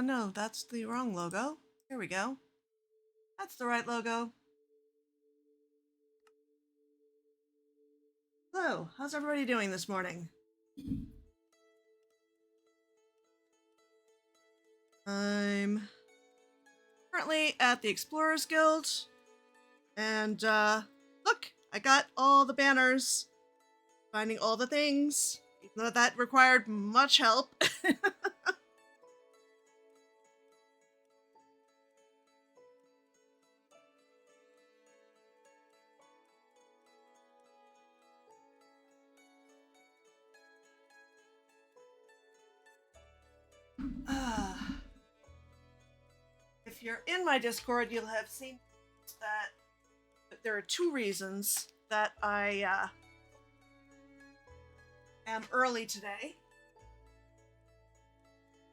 No, that's the wrong logo. Here we go. That's the right logo. Hello, how's everybody doing this morning? I'm currently at the Explorers Guild, and look, I got all the banners, finding all the things, even though that required much help. If you're in my Discord, you'll have seen that there are two reasons that I am early today.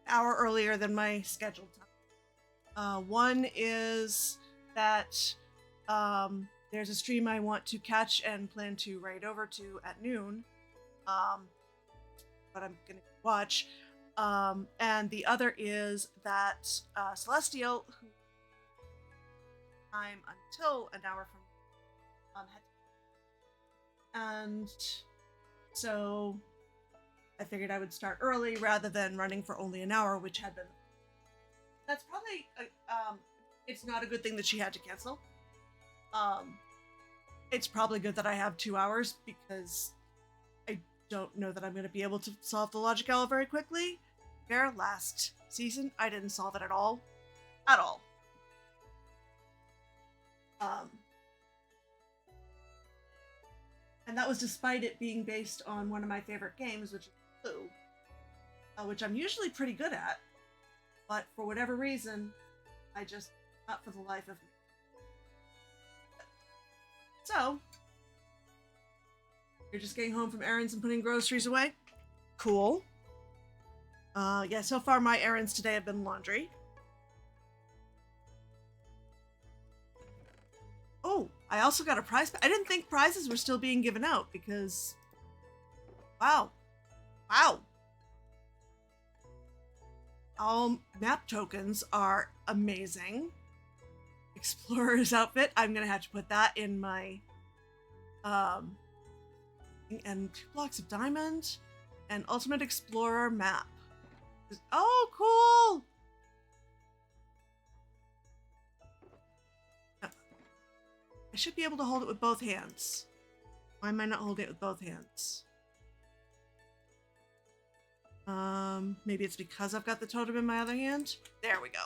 An hour earlier than my scheduled time. One is that there's a stream I want to catch and plan to raid over to at noon, but I'm gonna watch. And the other is that Celestial, who time until an hour from and so I figured I would start early rather than running for only an hour, which had been. That's probably it's not a good thing that she had to cancel. It's probably good that I have 2 hours because I don't know that I'm going to be able to solve the LogicOwl very quickly. There, last season, I didn't solve it at all. At all. And that was despite it being based on one of my favorite games, which is Blue, which I'm usually pretty good at, but for whatever reason, I just, not for the life of me. So, you're just getting home from errands and putting groceries away? Cool. Yeah, so far my errands today have been laundry. Oh, I also got a prize. I didn't think prizes were still being given out because, wow. All map tokens are amazing. Explorer's outfit, I'm gonna have to put that in my, and 2 blocks of diamond, and Ultimate Explorer map. Oh, cool! I should be able to hold it with both hands. Why am I not holding it with both hands? Maybe it's because I've got the totem in my other hand? There we go.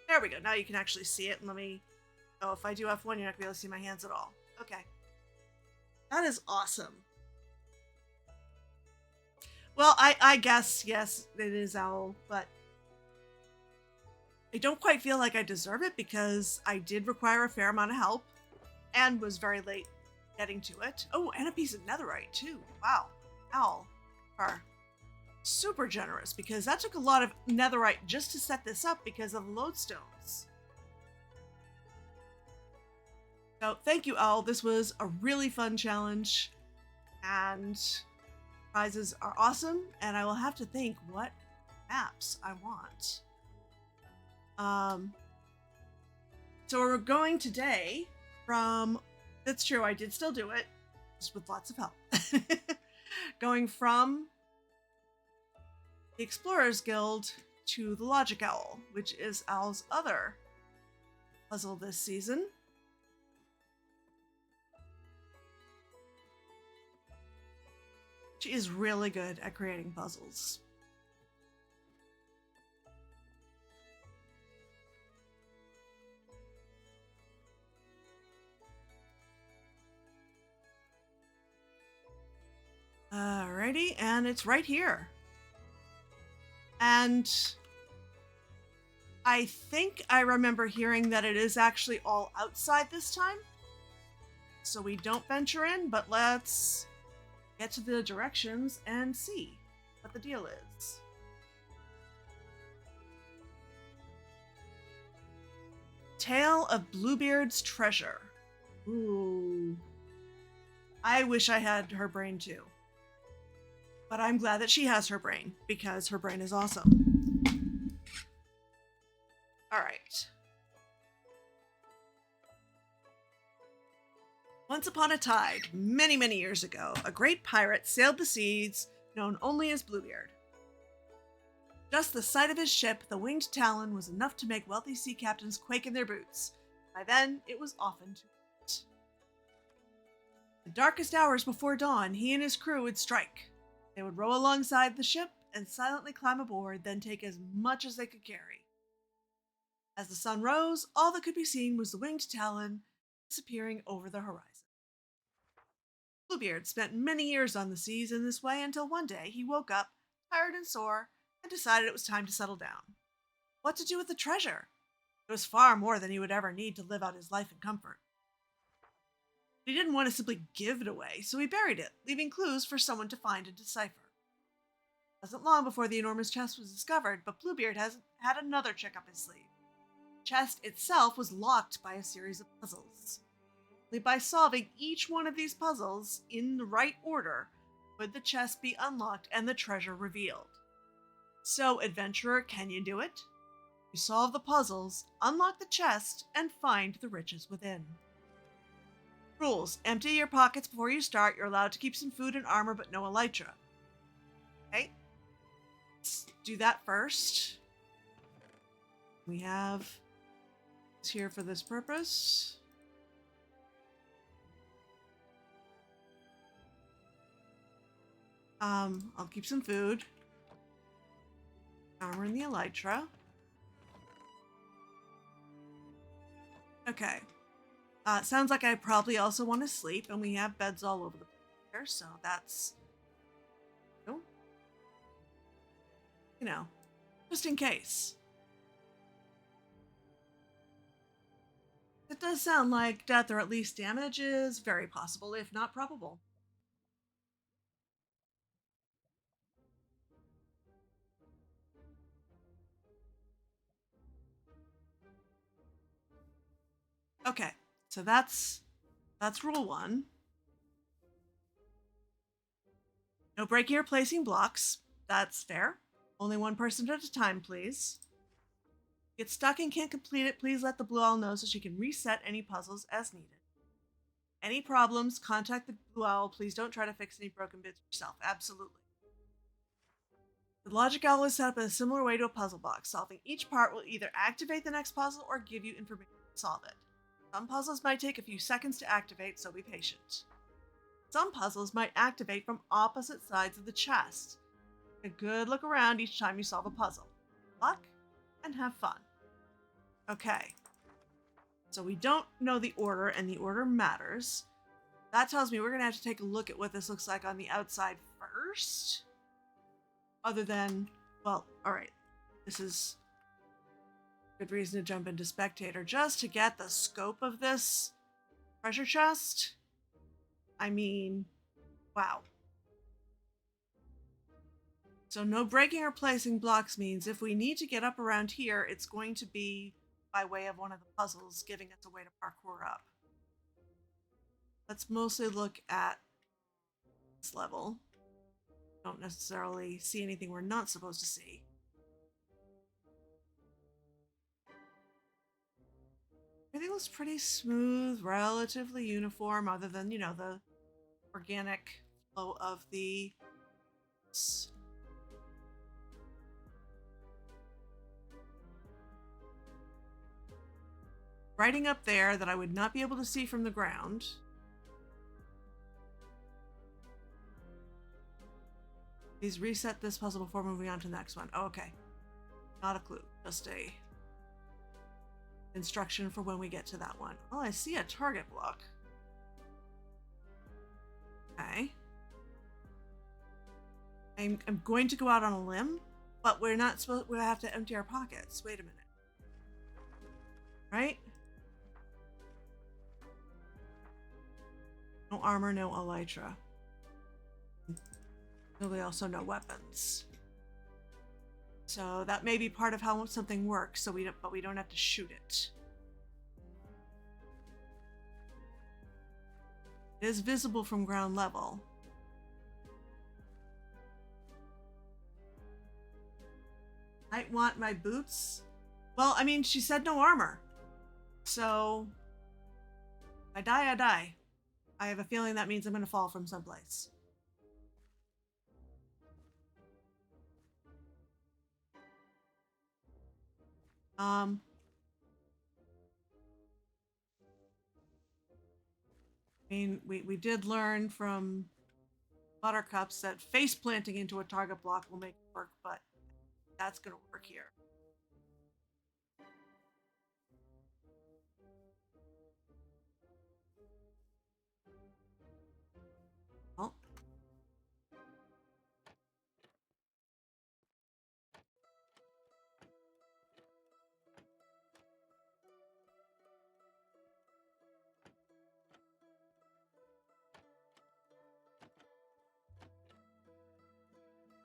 There we go. Now you can actually see it. And let me... Oh, if I do F1, you're not going to be able to see my hands at all. Okay. That is awesome. Well, I guess, yes, it is Owl, but I don't quite feel like I deserve it because I did require a fair amount of help and was very late getting to it. Oh, and a piece of netherite, too. Wow. Owl are super generous because that took a lot of netherite just to set this up because of lodestones. So thank you, Owl. This was a really fun challenge, and prizes are awesome, and I will have to think what maps I want. So we're going today from, that's true, I did still do it, just with lots of help. Going from the Explorers Guild to the LogicOwl, which is Owl's other puzzle this season. She is really good at creating puzzles. Alrighty, and it's right here. And I think I remember hearing that it is actually all outside this time. So we don't venture in, but let's get to the directions and see what the deal is. Tale of Bluebeard's Treasure. Ooh. I wish I had her brain too. But I'm glad that she has her brain, because her brain is awesome. All right. Once upon a tide, many, many years ago, a great pirate sailed the seas known only as Bluebeard. Just the sight of his ship, the Winged Talon, was enough to make wealthy sea captains quake in their boots. By then, it was often too late. The darkest hours before dawn, he and his crew would strike. They would row alongside the ship and silently climb aboard, then take as much as they could carry. As the sun rose, all that could be seen was the Winged Talon disappearing over the horizon. Bluebeard spent many years on the seas in this way until one day he woke up, tired and sore, and decided it was time to settle down. What to do with the treasure? It was far more than he would ever need to live out his life in comfort. He didn't want to simply give it away, so he buried it, leaving clues for someone to find and decipher. It wasn't long before the enormous chest was discovered, but Bluebeard had another trick up his sleeve. The chest itself was locked by a series of puzzles. Only by solving each one of these puzzles in the right order would the chest be unlocked and the treasure revealed. So, adventurer, can you do it? You solve the puzzles, unlock the chest, and find the riches within. Rules: empty your pockets before you start. You're allowed to keep some food and armor, but no elytra. Okay, let's do that first. We have this here for this purpose. I'll keep some food. Armor and the elytra. Okay. Sounds like I probably also want to sleep, and we have beds all over the place here, so that's... Oh. You know, just in case. It does sound like death or at least damage is very possible, if not probable. Okay, so that's rule one. No breaking or placing blocks. That's fair. Only one person at a time, please. Get stuck and can't complete it, please let the Blue Owl know so she can reset any puzzles as needed. Any problems, contact the Blue Owl. Please don't try to fix any broken bits yourself. Absolutely. The LogicOwl is set up in a similar way to a puzzle box. Solving each part will either activate the next puzzle or give you information to solve it. Some puzzles might take a few seconds to activate, so be patient. Some puzzles might activate from opposite sides of the chest. Take a good look around each time you solve a puzzle. Good luck and have fun. Okay. So we don't know the order, and the order matters. That tells me we're going to have to take a look at what this looks like on the outside first. Other than, well, alright. This is good reason to jump into Spectator just to get the scope of this treasure chest. I mean, wow. So no breaking or placing blocks means if we need to get up around here, it's going to be by way of one of the puzzles, giving us a way to parkour up. Let's mostly look at this level. Don't necessarily see anything we're not supposed to see. Everything looks pretty smooth, relatively uniform, other than, you know, the organic flow of the... Writing up there that I would not be able to see from the ground. Please reset this puzzle before moving on to the next one. Oh, okay. Not a clue. Just a instruction for when we get to that one. Oh, I see a target block. Okay. I'm going to go out on a limb, but we're not supposed... We have to empty our pockets. Wait a minute. Right? No armor, no elytra. Really also no weapons. So that may be part of how something works, so but we don't have to shoot it. It is visible from ground level. Might want my boots Well, I mean, she said no armor. So, I die, I die. I have a feeling that means I'm going to fall from someplace. I mean, we did learn from Buttercups that face planting into a target block will make it work, but that's going to work here. Well,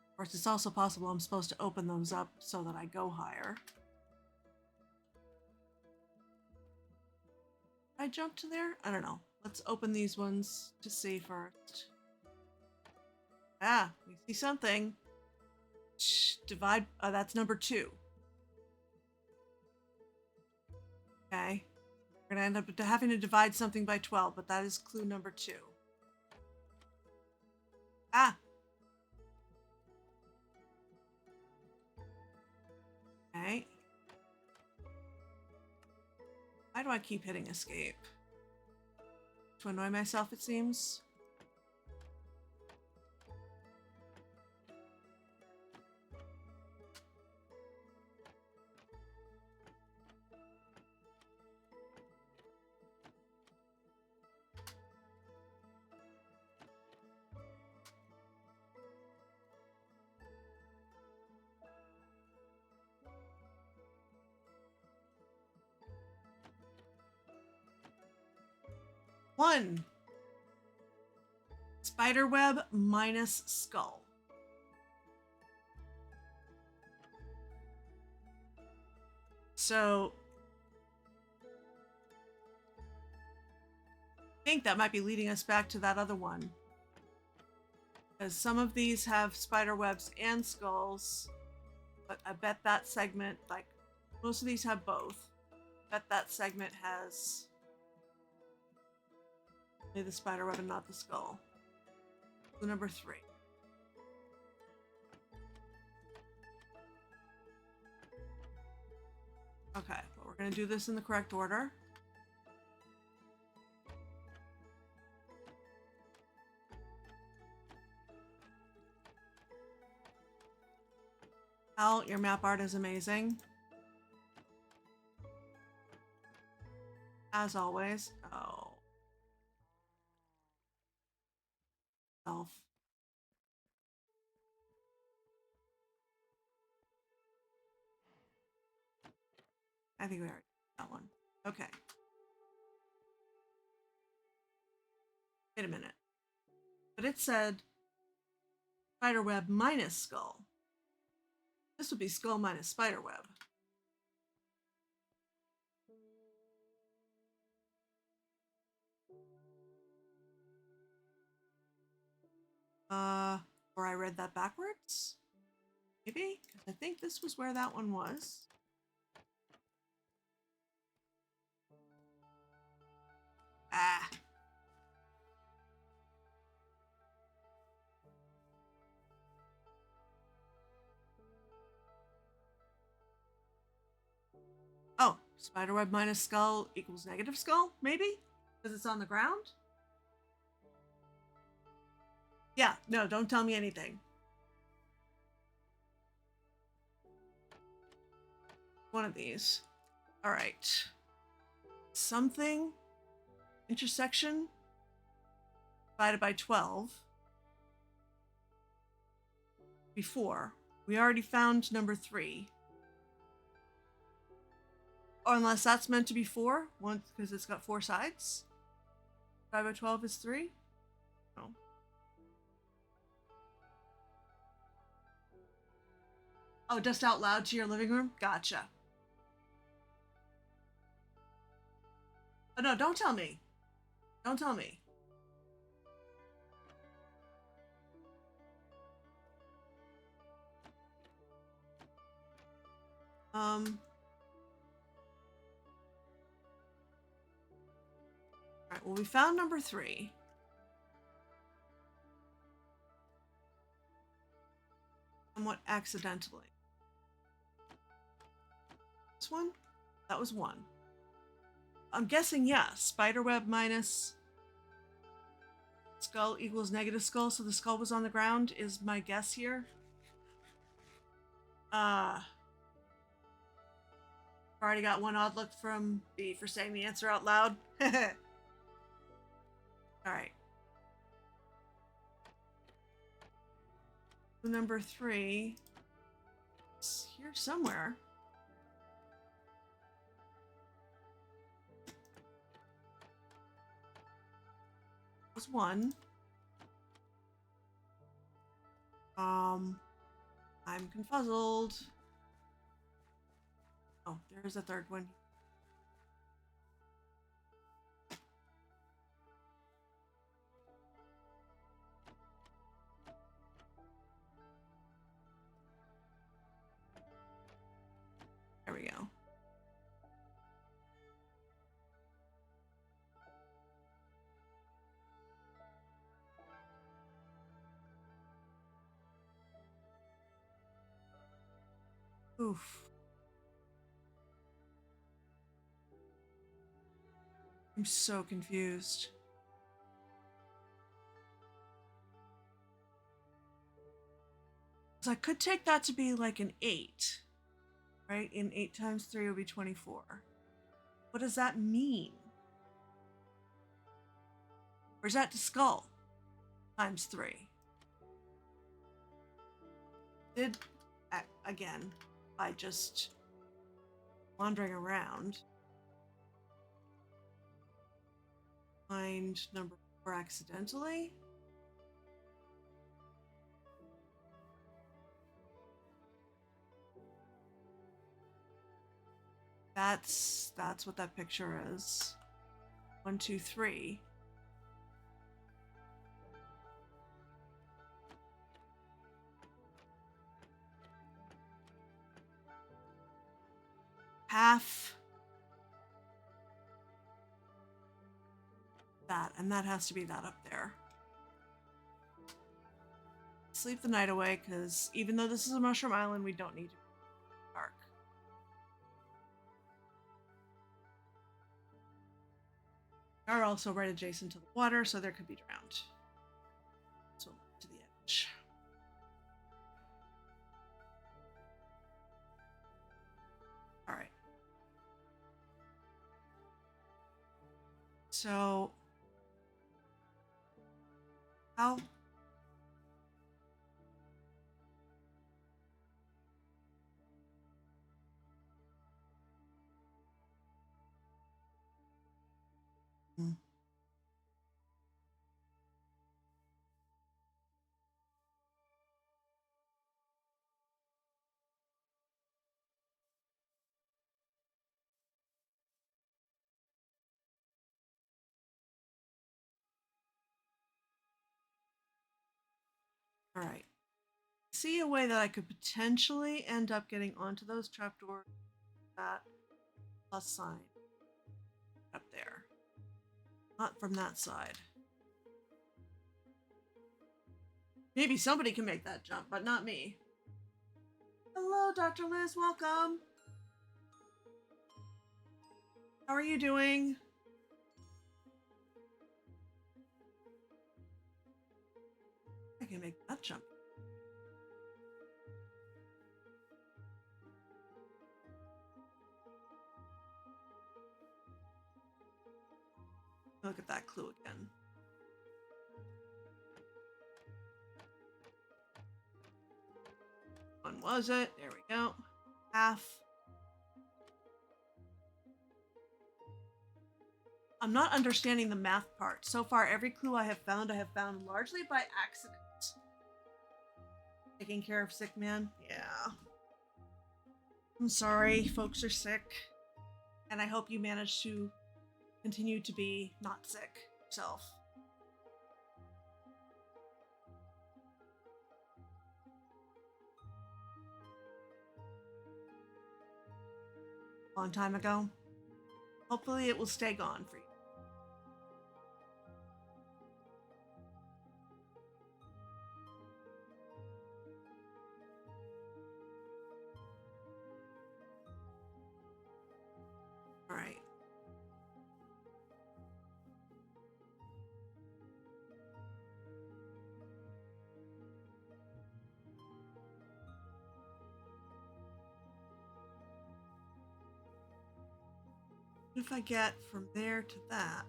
of course, it's also possible I'm supposed to open those up so that I go higher. Did I jump to there? I don't know. Let's open these ones to see first. Ah, we see something. Shh, divide. That's number 2. Okay. We're going to end up having to divide something by 12, but that is clue number 2. Ah! Okay. Why do I keep hitting escape? To annoy myself, it seems. One. Spiderweb minus skull. So I think that might be leading us back to that other one. Because some of these have spider webs and skulls, but I bet that segment, like most of these have both. I bet that segment has only the spider web and not the skull. So number 3. Okay, well, we're going to do this in the correct order. Al, your map art is amazing. As always. Oh. Self. I think we already did that one. Okay. Wait a minute. But it said spiderweb minus skull. This would be skull minus spiderweb. Or I read that backwards? Maybe? Because I think this was where that one was. Ah. Oh, spiderweb minus skull equals negative skull? Maybe? Because it's on the ground? Yeah, no, don't tell me anything. One of these. All right. Something. Intersection. Divided by 12. Before. We already found number 3. Or unless that's meant to be 4. One, because it's got 4 sides. 5 by 12 is 3. Oh. Oh, just out loud to your living room? Gotcha. Oh, no, don't tell me. Don't tell me. Alright, well, we found number 3. Somewhat accidentally. This one? That was 1. I'm guessing yes. Spiderweb minus skull equals negative skull, so the skull was on the ground is my guess here. Already got 1 odd look from B for saying the answer out loud. Alright. Number 3 is here somewhere. Was 1. I'm confuzzled. Oh, there's a 3rd one. There we go. Oof. I'm so confused. So I could take that to be like an 8, right? And 8 times 3 would be 24. What does that mean? Or is that the skull times 3? Did, again, by just wandering around, find number 4 accidentally? That's what that picture is. 1, 2, 3. Half that, and that has to be that up there. Sleep the night away, because even though this is a mushroom island, we don't need to be dark. We are also right adjacent to the water, so there could be drowned. So to the edge. All right. So how? All right. See a way that I could potentially end up getting onto those trapdoors. That plus sign up there. Not from that side. Maybe somebody can make that jump, but not me. Hello, Dr. Liz. Welcome. How are you doing? I can make that jump. Look at that clue again. One was it? There we go. Half. I'm not understanding the math part. So far, every clue I have found largely by accident. Taking care of sick man? Yeah. I'm sorry, folks are sick. And I hope you manage to continue to be not sick yourself. Long time ago. Hopefully it will stay gone for you. If I get from there to that,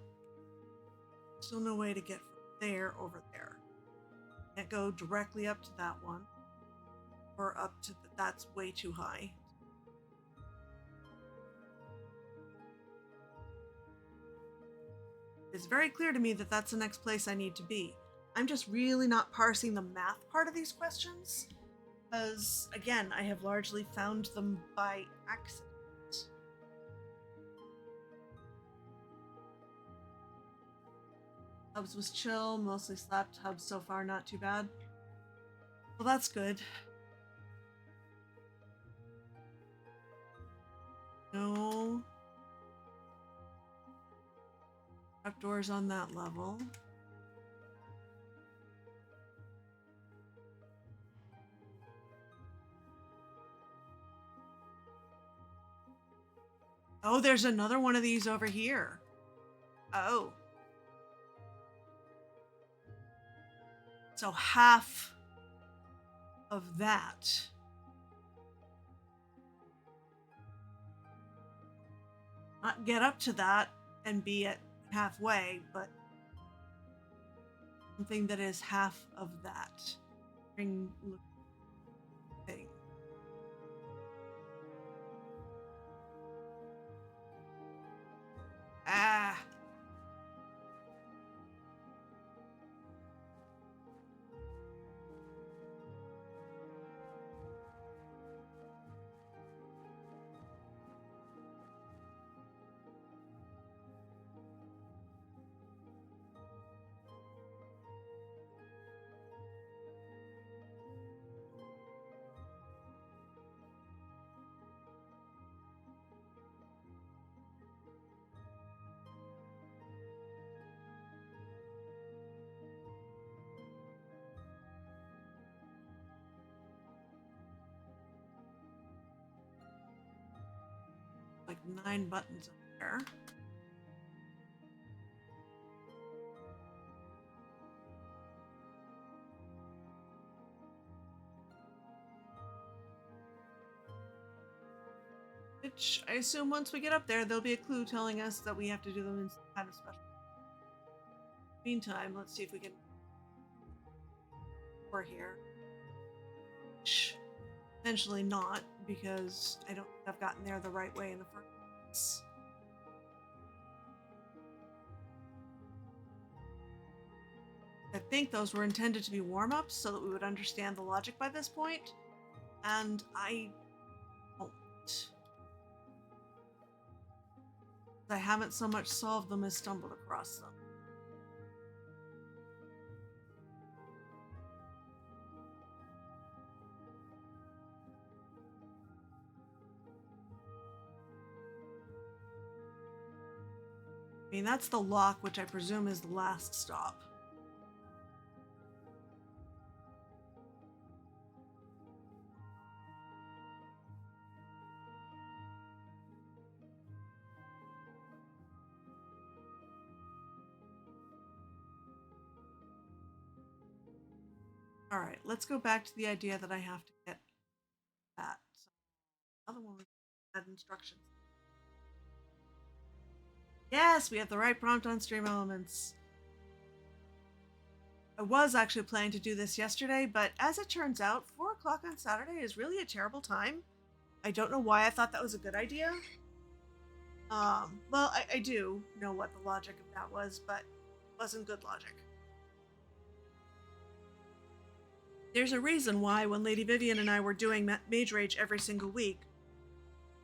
still no way to get from there over there. Can't go directly up to that one. Or up to that's way too high. It's very clear to me that that's the next place I need to be. I'm just really not parsing the math part of these questions, because, again, I have largely found them by accident. Hubs was chill, mostly slept. Hubs so far not too bad. Well, that's good. No trapdoors on that level. Oh, there's another one of these over here. Oh. So half of that. Not get up to that and be at halfway, but something that is half of that. Thing. Ah. Like 9 buttons up there. Which I assume once we get up there, there'll be a clue telling us that we have to do them in some kind of special. Meantime, let's see if we can. We're here. Potentially not, because I don't think I've gotten there the right way in the first place. I think those were intended to be warm-ups so that we would understand the logic by this point, and I don't. I haven't so much solved them as stumbled across them. I mean, that's the lock, which I presume is the last stop. All right, let's go back to the idea that I have to get that. So, another one had instructions. Yes, we have the right prompt on Stream Elements. I was actually planning to do this yesterday, but as it turns out, 4 o'clock on Saturday is really a terrible time. I don't know why I thought that was a good idea. Well, I do know what the logic of that was, but it wasn't good logic. There's a reason why when Lady Vivian and I were doing Mage Rage every single week,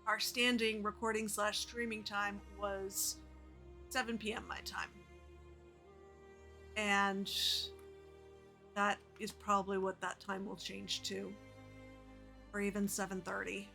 our standing recording / streaming time was 7 p.m. my time. And that is probably what that time will change to. Or even 7:30.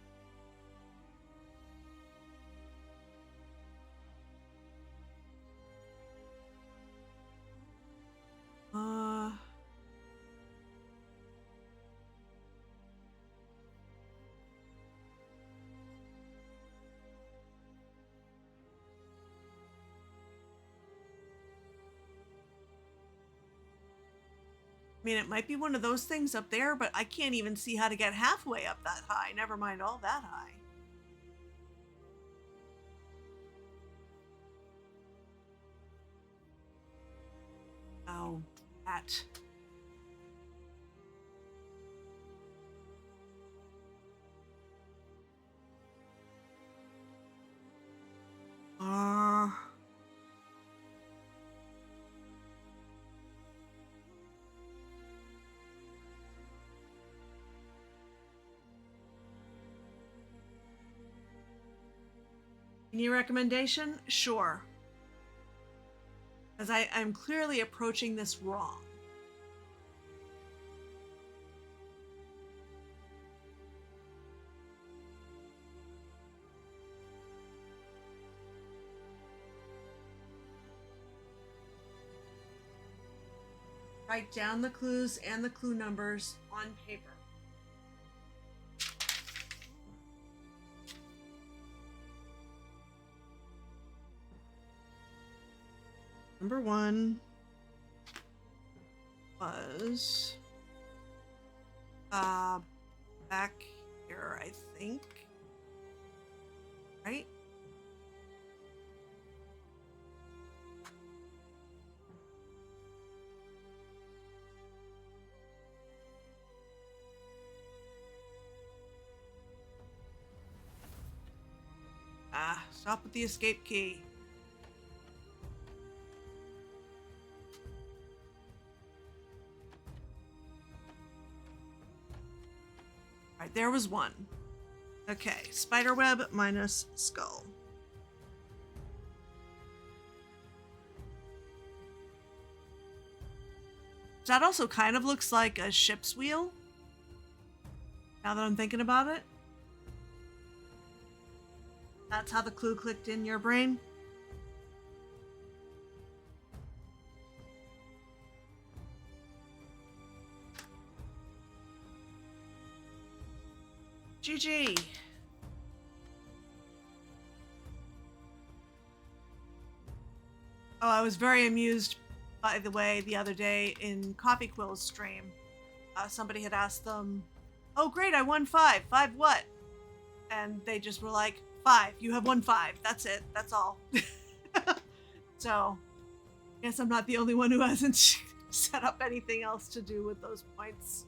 I mean, it might be one of those things up there, but I can't even see how to get halfway up that high. Never mind all that high. that. Any recommendation? Sure. Because I'm clearly approaching this wrong. Write down the clues and the clue numbers on paper. Number 1 was back here, I think. Right? Stop with the escape key. Alright, there was 1. Okay, spiderweb minus skull. That also kind of looks like a ship's wheel. Now that I'm thinking about it. That's how the clue clicked in your brain? GG. Oh, I was very amused, by the way, the other day in Coffee Quill's stream. Somebody had asked them, oh great, I won 5. 5 what? And they just were like, 5. You have won 5. That's it. That's all. So, I guess I'm not the only one who hasn't set up anything else to do with those points.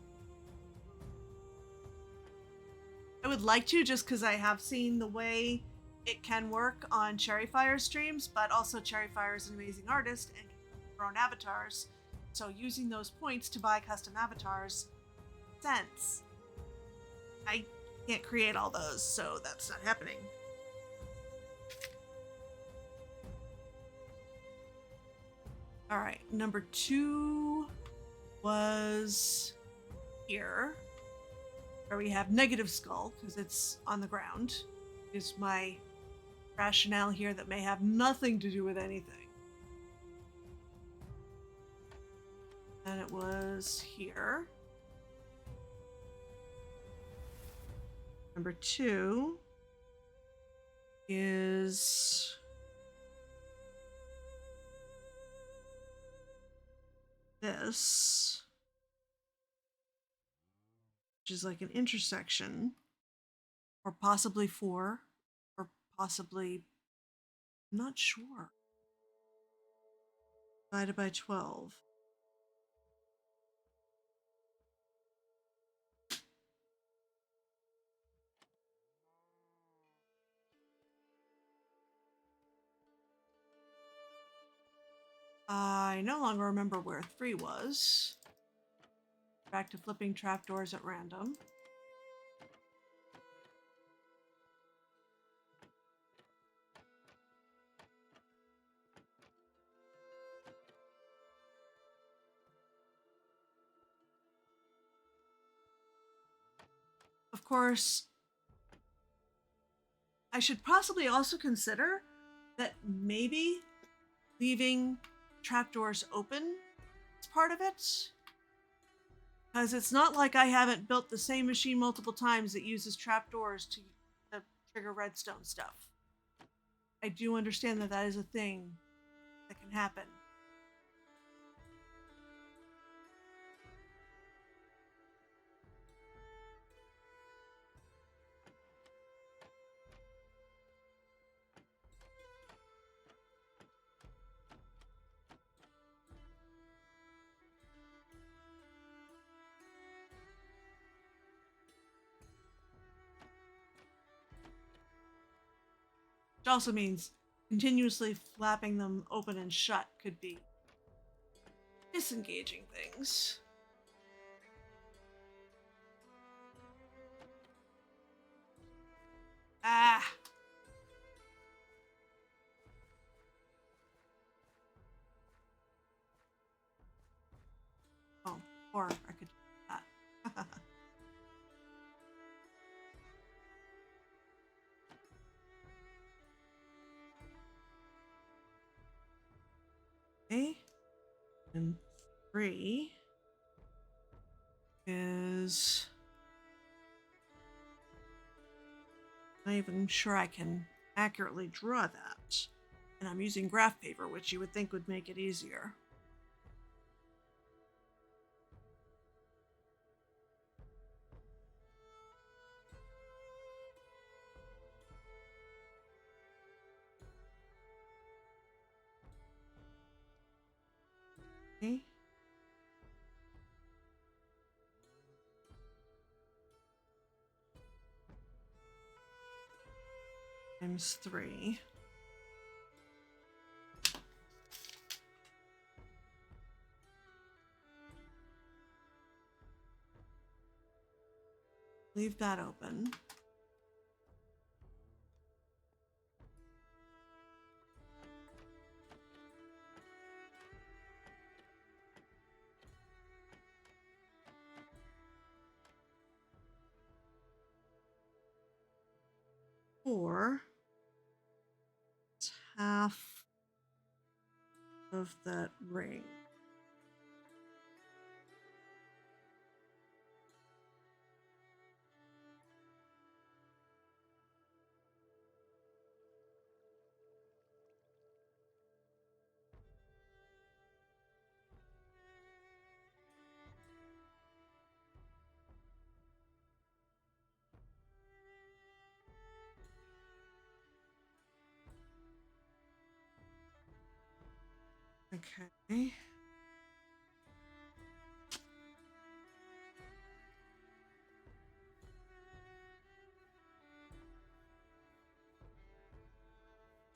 I would like to, just because I have seen the way it can work on Cherryfire streams, but also Cherryfire is an amazing artist and can create their own avatars. So using those points to buy custom avatars makes sense. I can't create all those, so that's not happening. All right, number 2 was here, where we have negative skull, because it's on the ground. Is my rationale here that may have nothing to do with anything. And it was here. Number 2 is this, which is like an intersection, or possibly 4, or possibly, I'm not sure, divided by 12. I no longer remember where 3 was. Back to flipping trapdoors at random. Of course, I should possibly also consider that maybe leaving trapdoors open is part of it. Because it's not like I haven't built the same machine multiple times that uses trapdoors to trigger redstone stuff. I do understand that that is a thing that can happen. Which also means continuously flapping them open and shut could be disengaging things. Ah! Oh, or I could do that. Okay. And 3 is... not even sure I can accurately draw that. And I'm using graph paper, which you would think would make it easier. Okay. Times 3. Leave that open. Or it's half of that ring. Okay.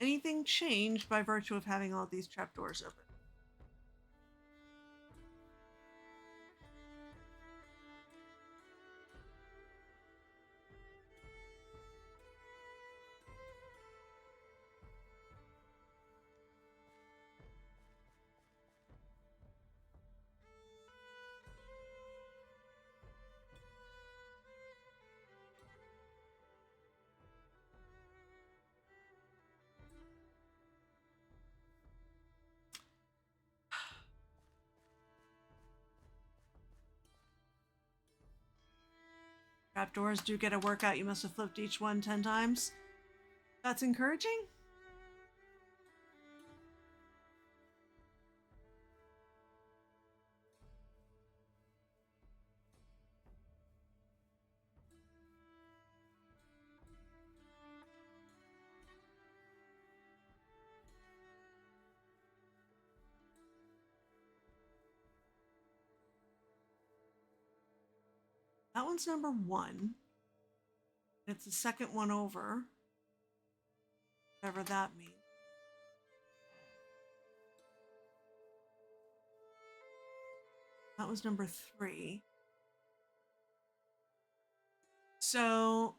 Anything changed by virtue of having all these trapdoors open? Trapdoors do get a workout. You must have flipped each one 10 times. That's encouraging. That one's number 1. It's the second one over. Whatever that means. That was number 3. So...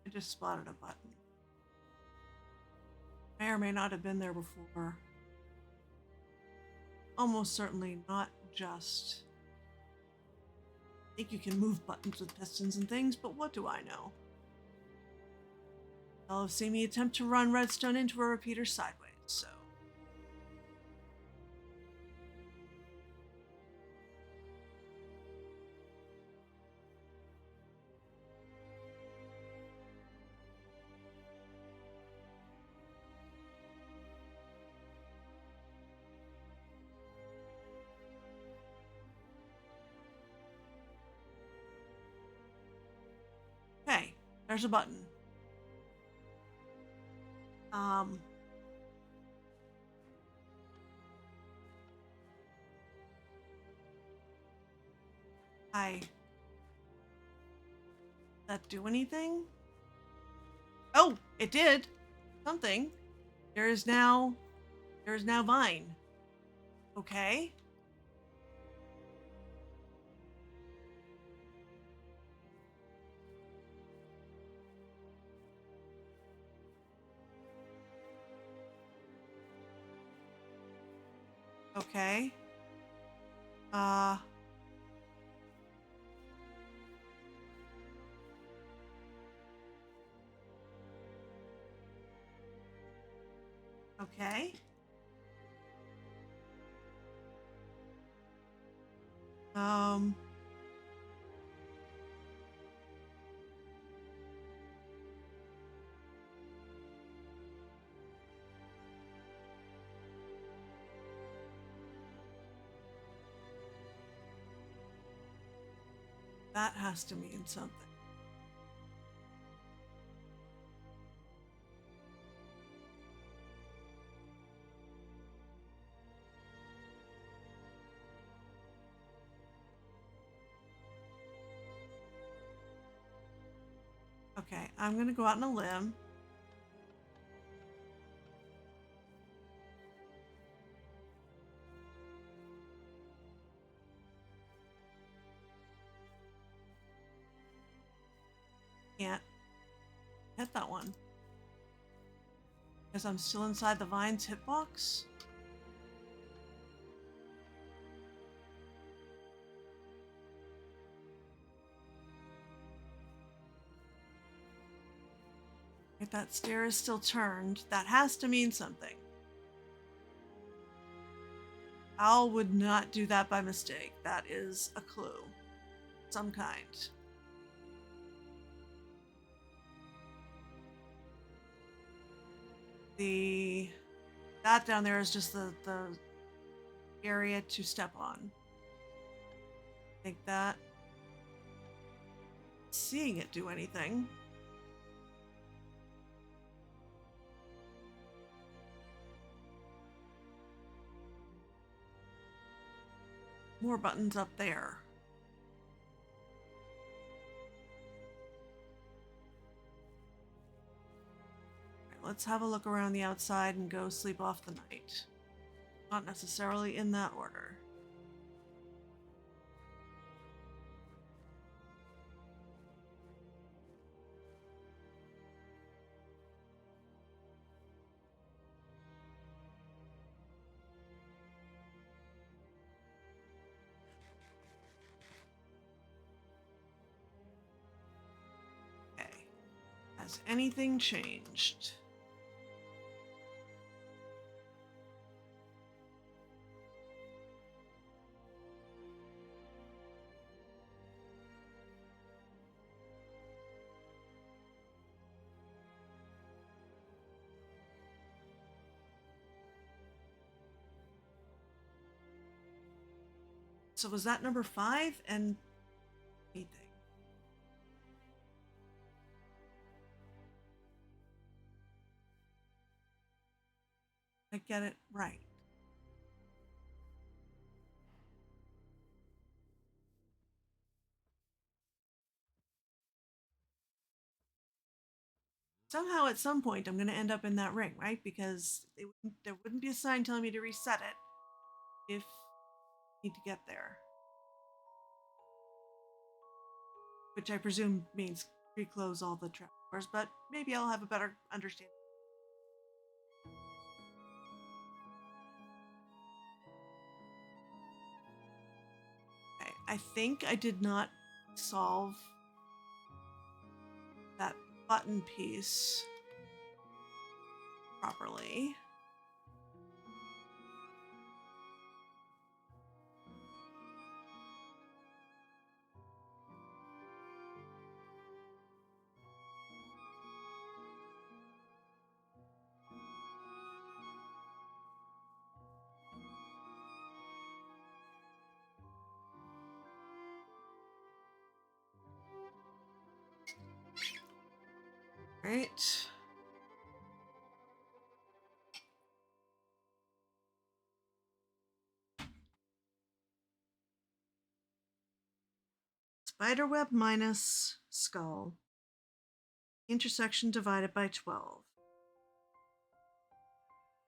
I just spotted a button. May or may not have been there before. Almost certainly not just... I think you can move buttons with pistons and things, but what do I know? I'll have seen me attempt to run redstone into a repeater sideways, so... There's a button. Does that do anything? Oh, it did. Something. There is now Vine. Okay. Okay. Okay. That has to mean something. Okay, I'm gonna go out on a limb. Can't hit that one. Because I'm still inside the Vine's hitbox? If that stair is still turned, that has to mean something. Owl would not do that by mistake. That is a clue. Some kind. That down there is just the area to step on. Think that. Seeing it do anything. More buttons up there. Let's have a look around the outside and go sleep off the night. Not necessarily in that order. Okay. Has anything changed? So was that number 5 and anything? I get it right. Somehow at some point I'm going to end up in that ring, right? Because there wouldn't be a sign telling me to reset it if I need to get there. Which I presume means reclose all the trap doors, but maybe I'll have a better understanding. Okay, I think I did not solve that button piece properly. Right. Spiderweb minus skull. Intersection divided by 12.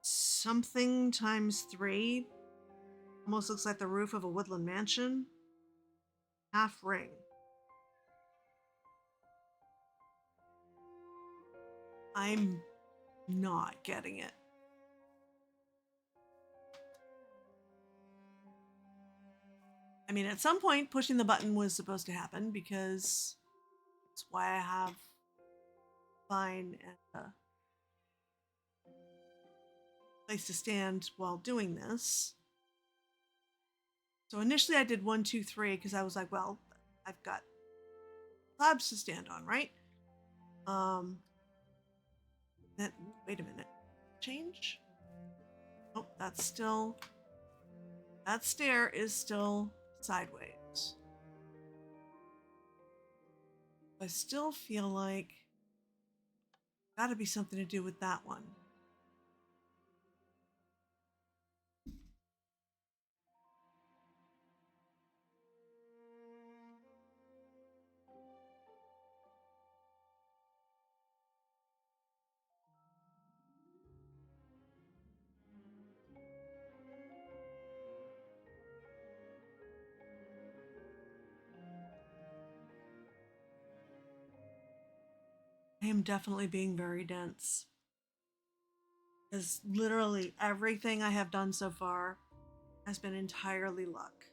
Something times 3. Almost looks like the roof of a woodland mansion. Half ring. I'm not getting it. I mean, at some point, pushing the button was supposed to happen because that's why I have Vine and a place to stand while doing this. So initially I did 1, 2, 3 because I was like, well, I've got slabs to stand on, right? Then, wait a minute. Change? Oh, that's still... That stair is still sideways. I still feel like gotta be something to do with that one. I am definitely being very dense. Because literally everything I have done so far has been entirely luck.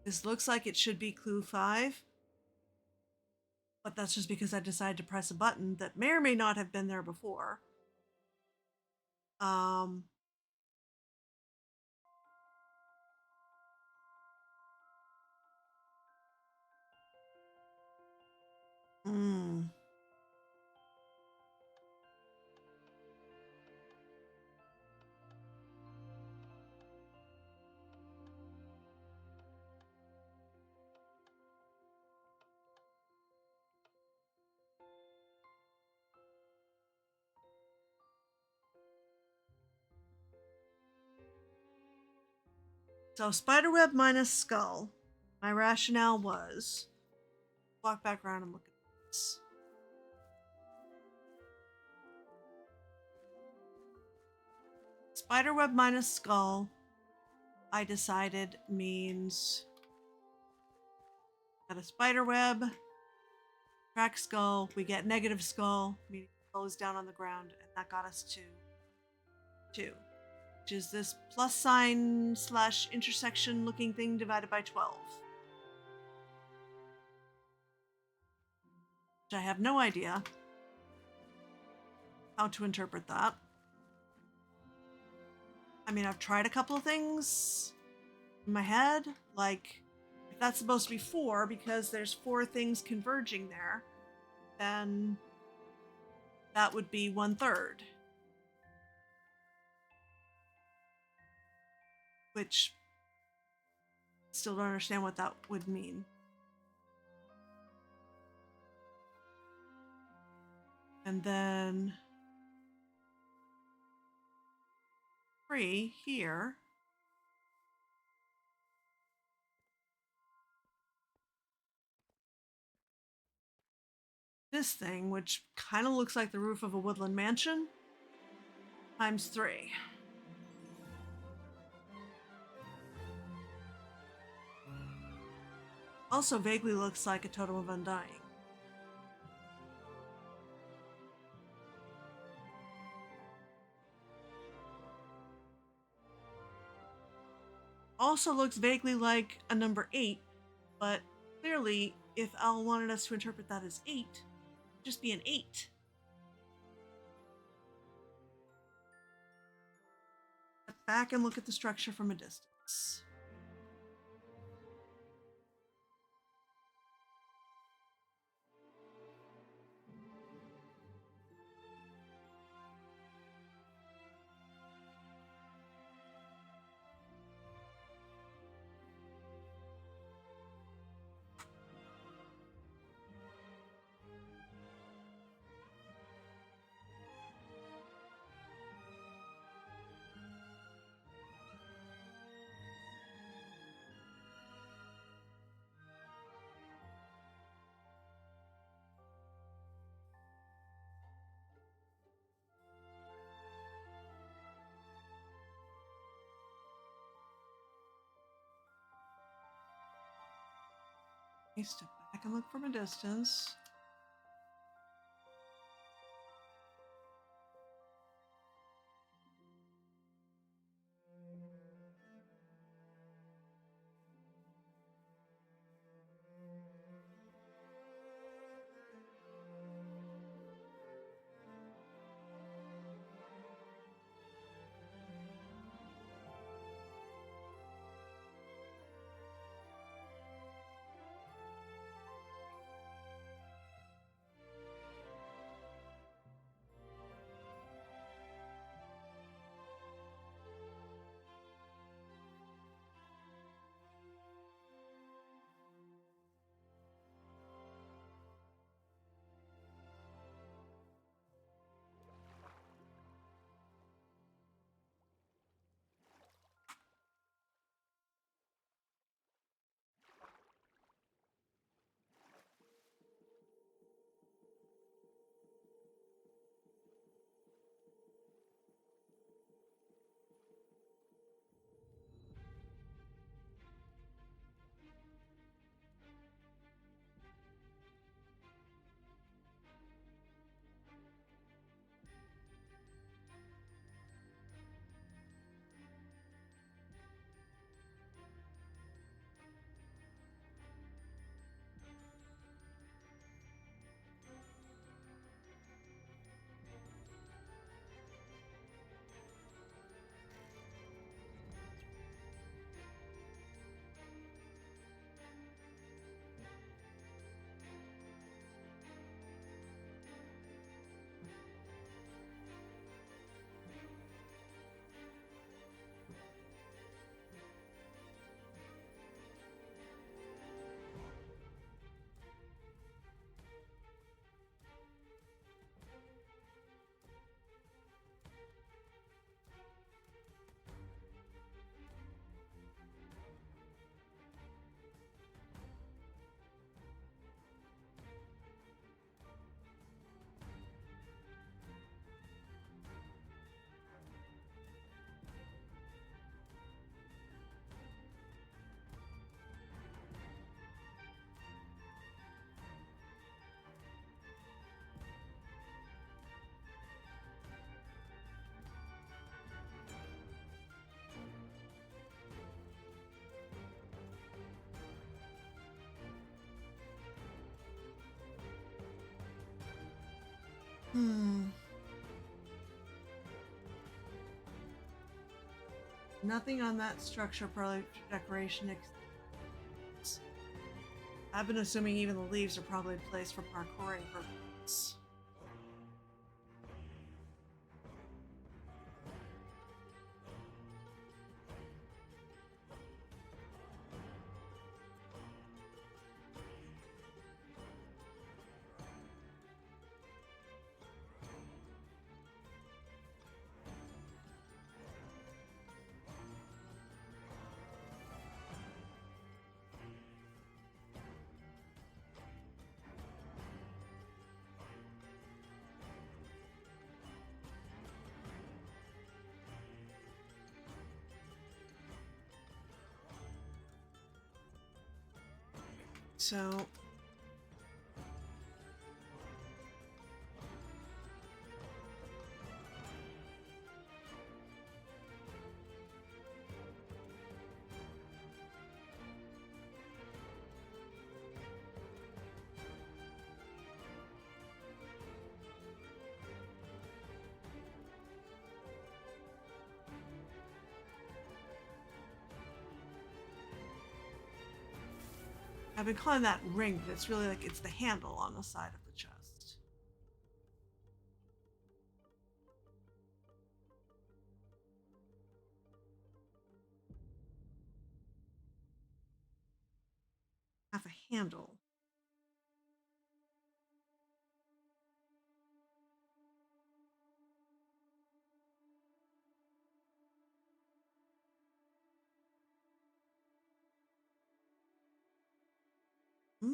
This looks like it should be clue 5, but that's just because I decided to press a button that may or may not have been there before. So spiderweb minus skull. My rationale was walk back around and look at this. Spiderweb minus skull, I decided means got a spiderweb, crack skull, we get negative skull, meaning skull is down on the ground, and that got us to 2, which is this plus sign / intersection looking thing divided by 12. Which I have no idea how to interpret that. I mean, I've tried a couple of things in my head, like if that's supposed to be 4 because there's 4 things converging there, then that would be 1/3. Which still don't understand what that would mean. And then 3 here. This thing, which kind of looks like the roof of a woodland mansion, times 3. Also vaguely looks like a Totem of Undying. Also looks vaguely like a number 8, but clearly if Al wanted us to interpret that as 8, it'd just be an 8. Step back and look at the structure from a distance. me step back and look from a distance. Nothing on that structure for decoration. I've been assuming even the leaves are probably placed for parkouring purposes. So I've been calling that ring, but it's really like it's the handle on the side of the chest. Have a handle. Hmm?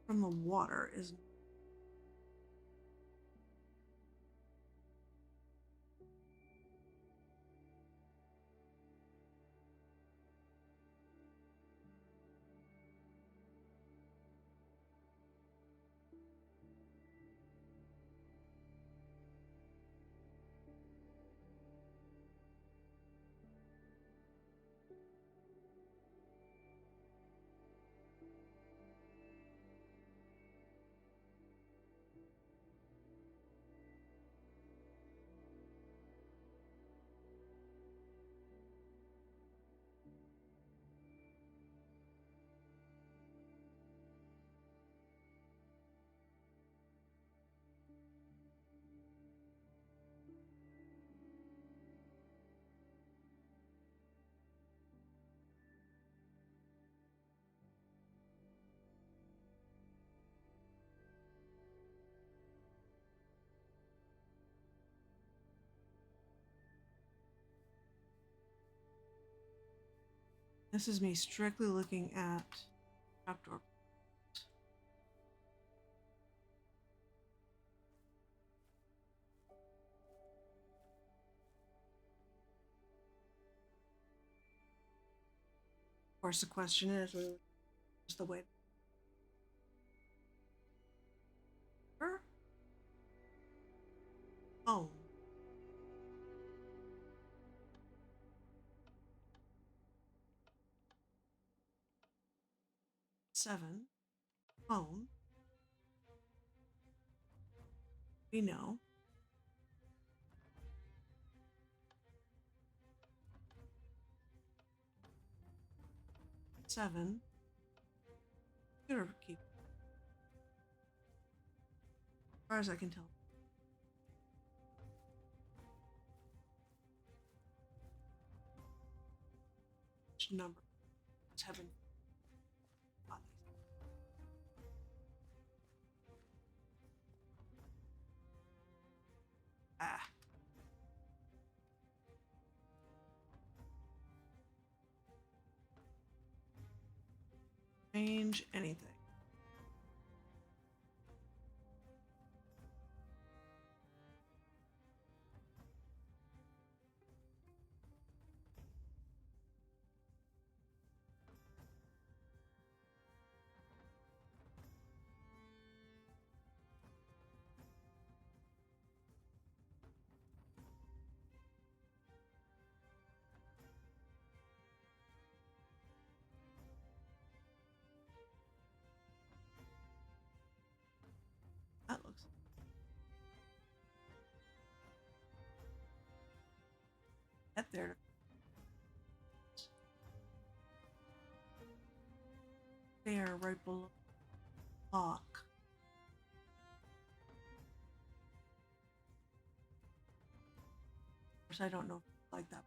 from the water is... This is me strictly looking at trapdoor. Of course, the question is, where's the way? Oh. Seven. Phone. We know. Seven. Computer key. As far as I can tell. Which number? It's heaven. Ah. Change anything. That looks... Get there. There, right below lock. Of course, I don't know if it's like that.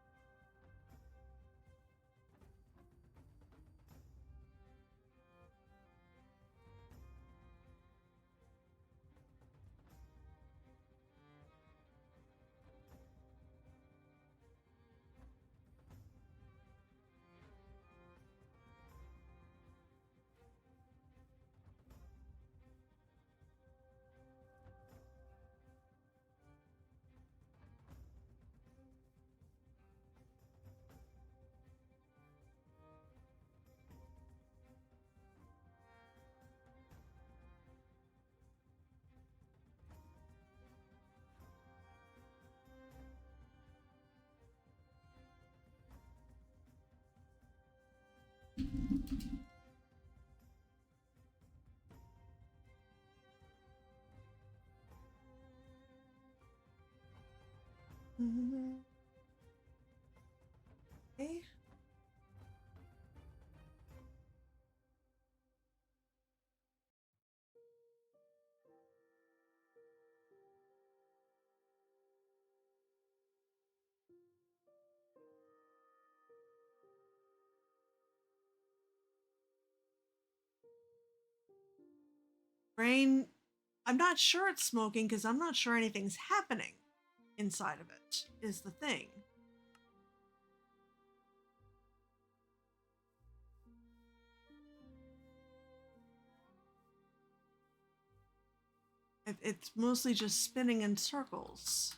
Okay. Brain, I'm not sure it's smoking because I'm not sure anything's happening inside of it, is the thing. It's mostly just spinning in circles.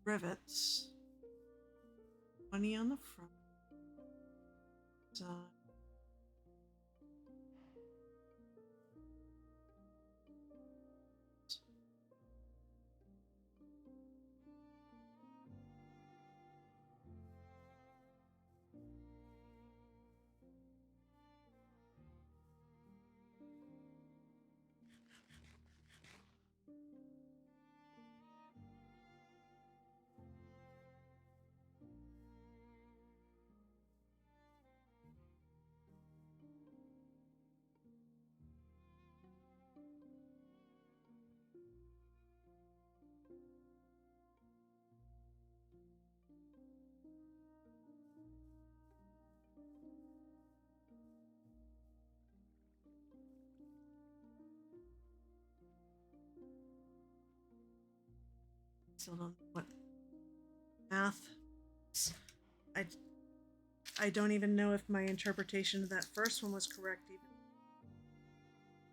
Rivets. 20 on the front. Still don't know what math. I don't even know if my interpretation of that first one was correct. Even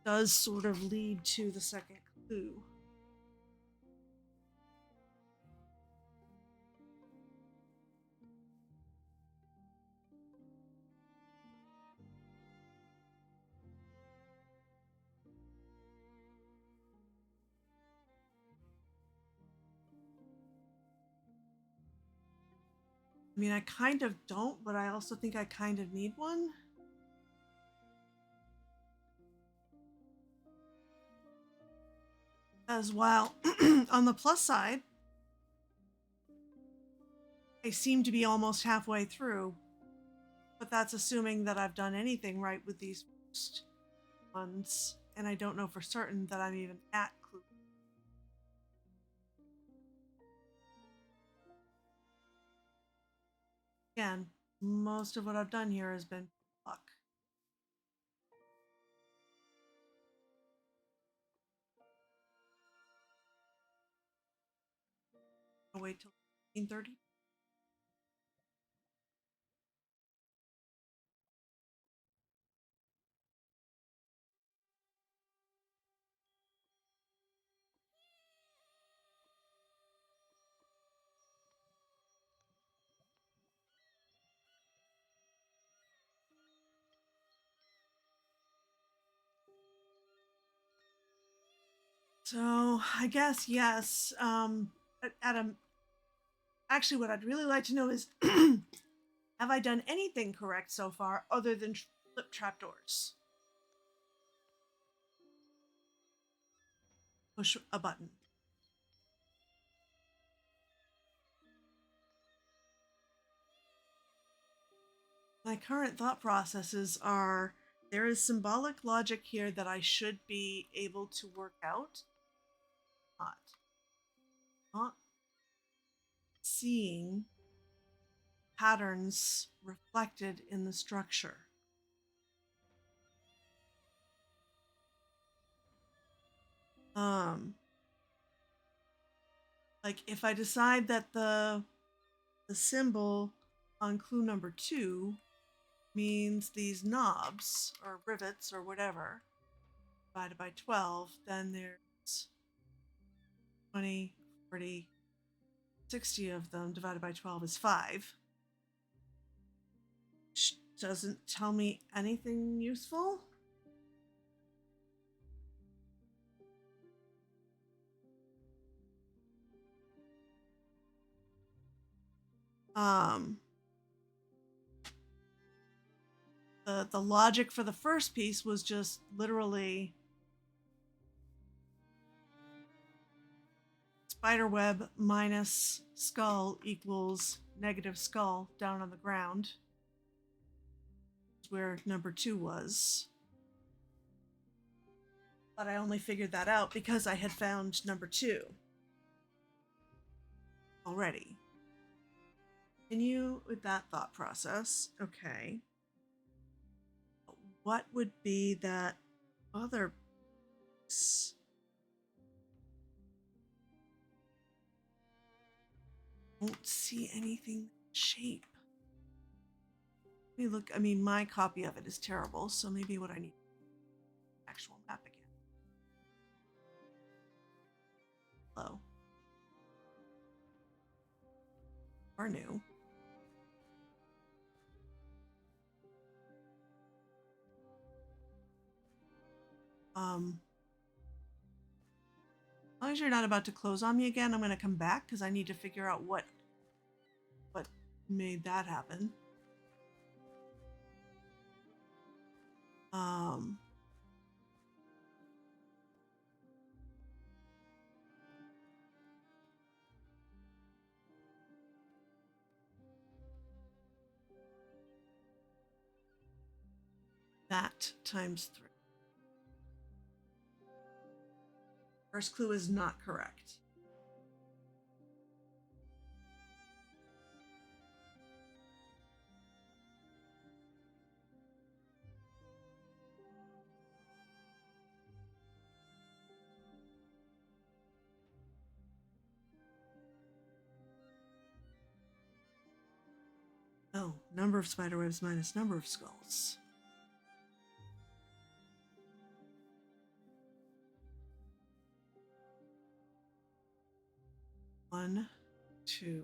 does sort of lead to the second clue. I mean, I kind of don't, but I also think I kind of need one. As well, on the plus side, I seem to be almost halfway through, but that's assuming that I've done anything right with these first ones, and I don't know for certain that I'm even at clue. Again, most of what I've done here has been luck. I'll wait till 1930. So I guess yes. Adam, actually, what I'd really like to know is, have I done anything correct so far other than flip trapdoors? Push a button. My current thought processes are there is symbolic logic here that I should be able to work out. Not seeing patterns reflected in the structure. Like if I decide that the symbol on clue number 2 means these knobs or rivets or whatever divided by 12, then there's 20, 40, 60 of them divided by 12 is 5. Which doesn't tell me anything useful. The logic for the first piece was just literally spider web minus skull equals negative skull down on the ground. Where number 2 was. But I only figured that out because I had found number 2 already. Continue with that thought process. Okay. What would be that other piece? Won't see anything shape. Let me look. I mean, my copy of it is terrible, so maybe what I need actual map again. Hello. Or new. As long as you're not about to close on me again, I'm going to come back because I need to figure out what made that happen. That times 3. First clue is not correct. Oh, number of spiderwebs minus number of skulls. One, 2,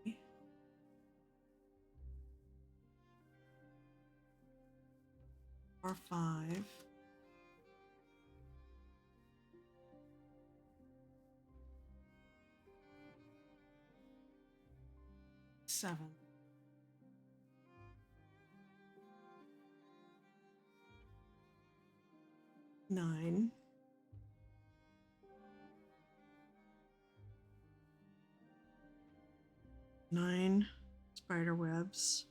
3, 4, 5. 7. 9. 9 spider webs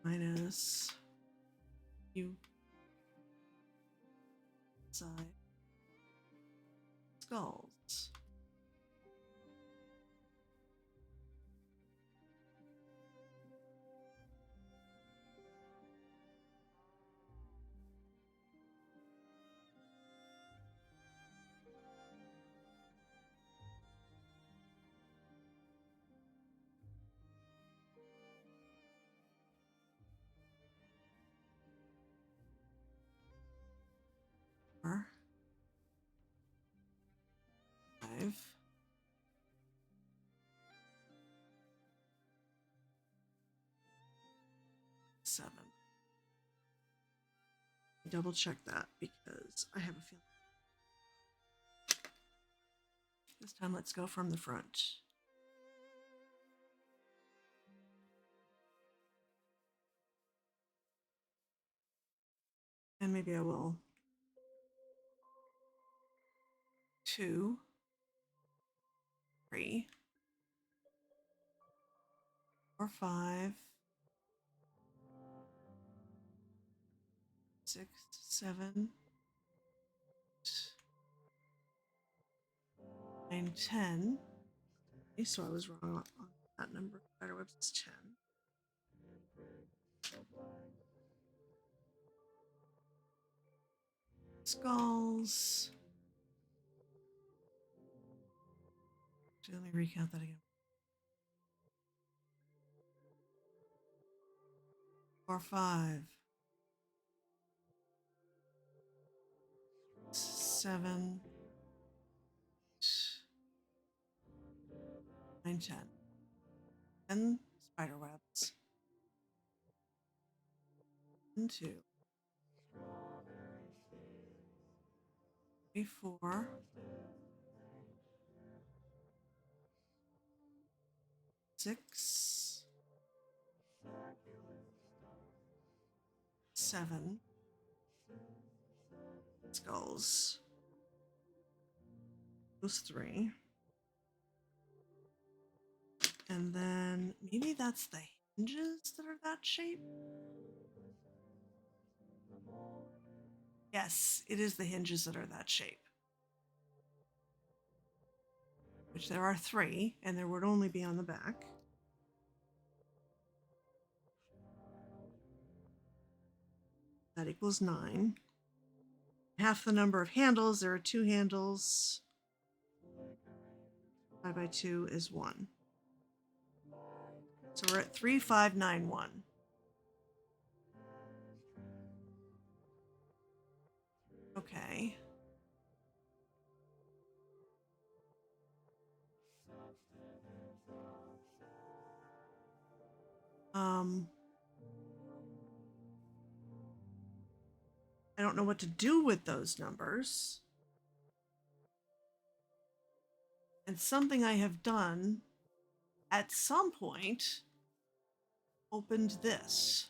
minus you side skulls. Four, 5. 7. Double check that because I have a feeling. This time let's go from the front. And maybe I will 2, 3, 4, 5, 6, 7, 9, 10. Okay, so I was wrong on that number. Spiderwebs is 10. Skulls. Let me recount that again. 4, 5, 7, 9, 10. 10 spider webs. 1, 2, 3, 4, 6, 7 skulls. those three. And then maybe that's the hinges that are that shape. Yes, it is the hinges that are that shape. Which there are three, and there would only be on the back. That equals 9. Half the number of handles, there are 2 handles. 5 by 2 is 1. So we're at 3591. Okay. I don't know what to do with those numbers. And something I have done at some point opened this.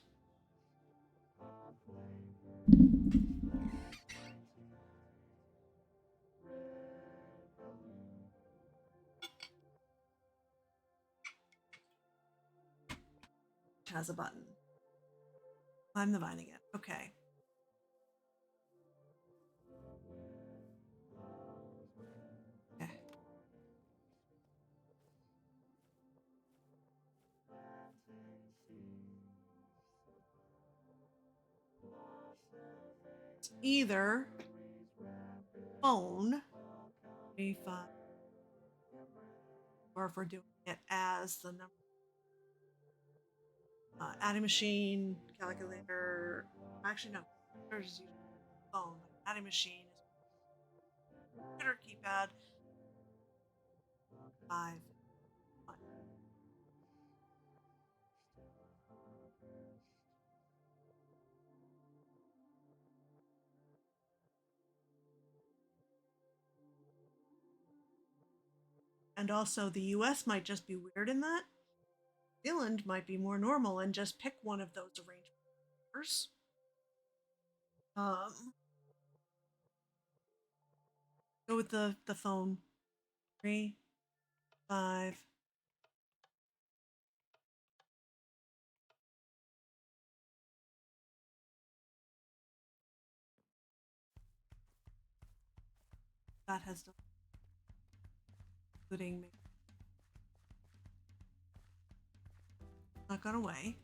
Which has a button. Climb the vine again. Okay. Okay. It's either phone, 35, or if we're doing it as the number, adding machine, calculator. Actually, no. There's usually phone. Adding machine is computer keypad. 5. 1. And also, the US might just be weird in that. New Zealand might be more normal and just pick one of those arrangement numbers. Go with the phone. 3, 5. That has done, including me. Not gone away.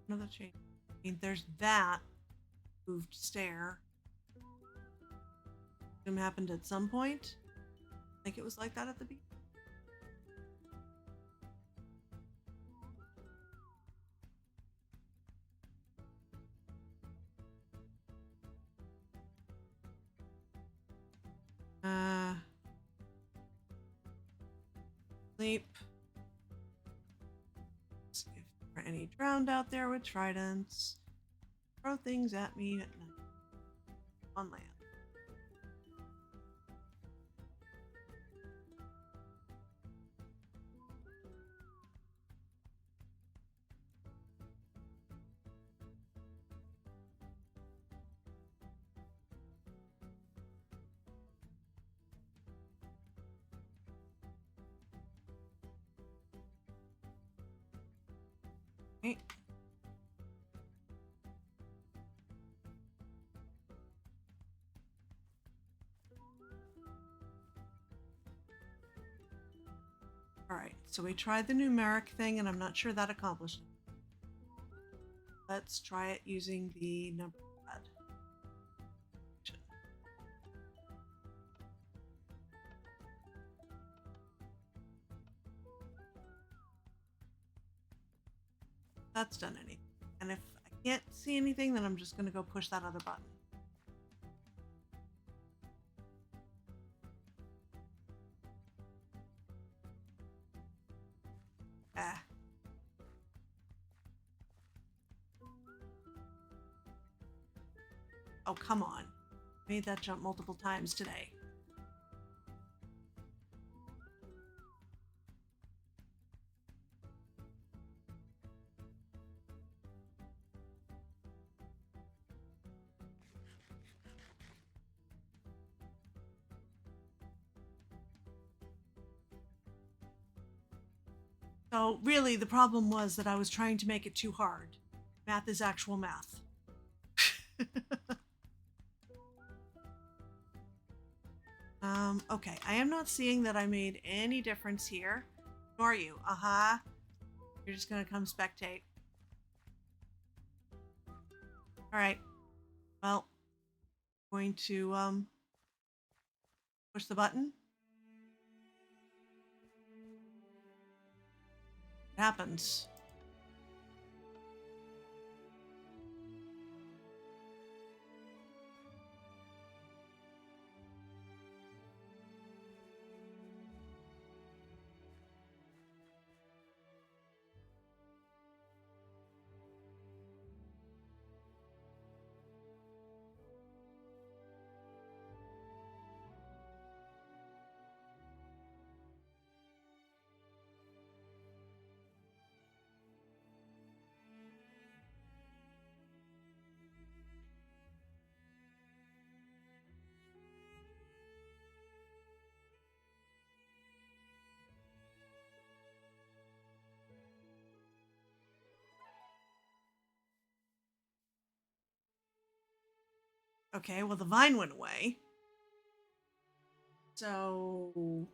Another change. I mean, there's that moved stair. It happened at some point. I think it was like that at the beginning. Sleep. See if there are any drowned out there with tridents. Throw things at me at night. On land. Okay. All right, so we tried the numeric thing, and I'm not sure that accomplished it. Let's try it using the number pad. That's done anything. And if I can't see anything, then I'm just going to go push that other button. Oh, come on. Made that jump multiple times today. So really, the problem was that I was trying to make it too hard. Math is actual math. Okay, I am not seeing that I made any difference here. Nor are you. Uh-huh. You're just gonna come spectate. Alright. Well, going to, push the button. It happens. Okay, well, the vine went away. So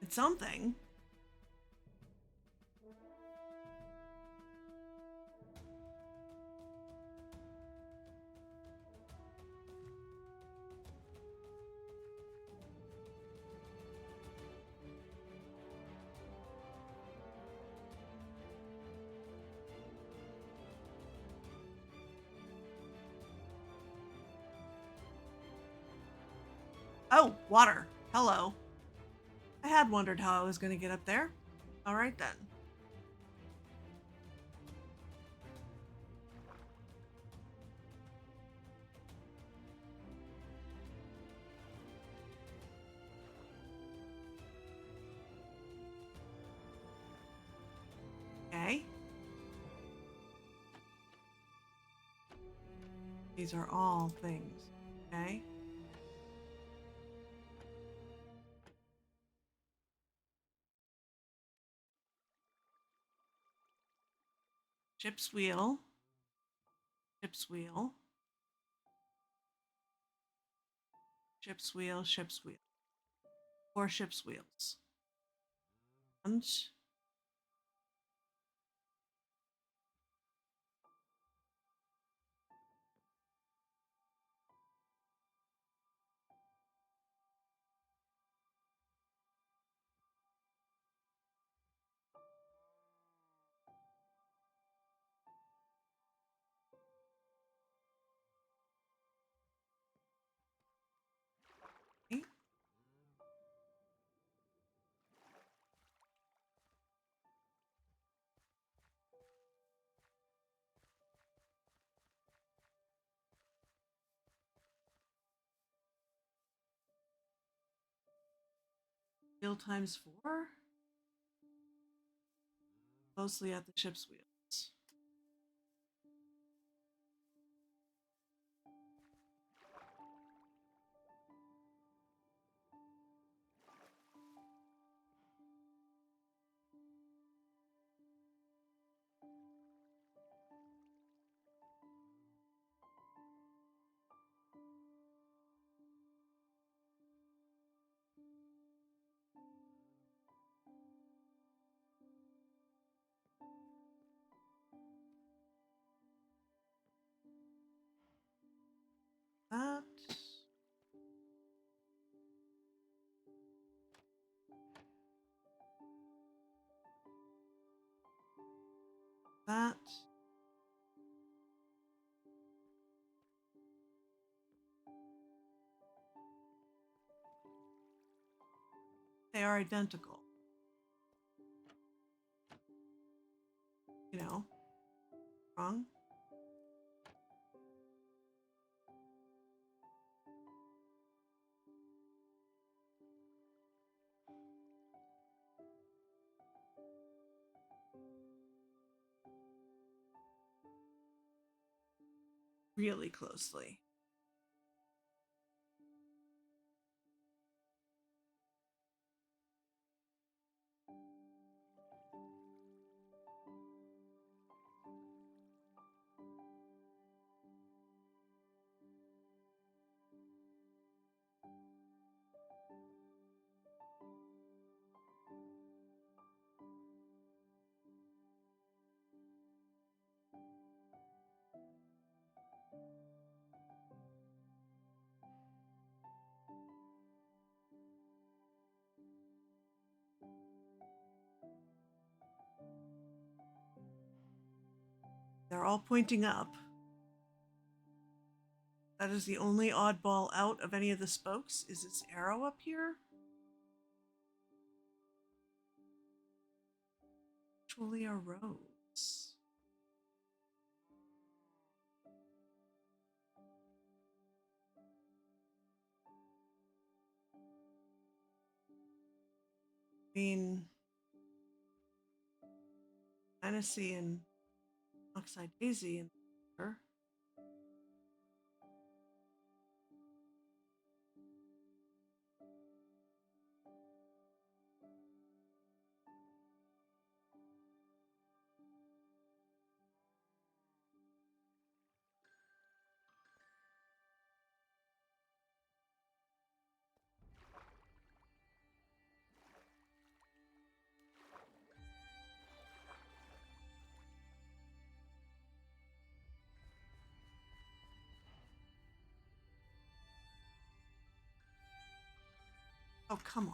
it's something. Oh, water. Hello. I had wondered how I was going to get up there. All right, then. Okay. These are all things. Okay. Ship's wheel. Ship's wheel. Ship's wheel. Ship's wheel. 4 ship's wheels. And okay. Wheel times 4. Closely at the ship's wheels. That. That. They are identical. you know, wrong. Really closely. They're all pointing up. That is the only oddball out of any of the spokes. Is this arrow up here? Actually a rose. I mean, Fantasy and Oxide Daisy and her. Oh, come on.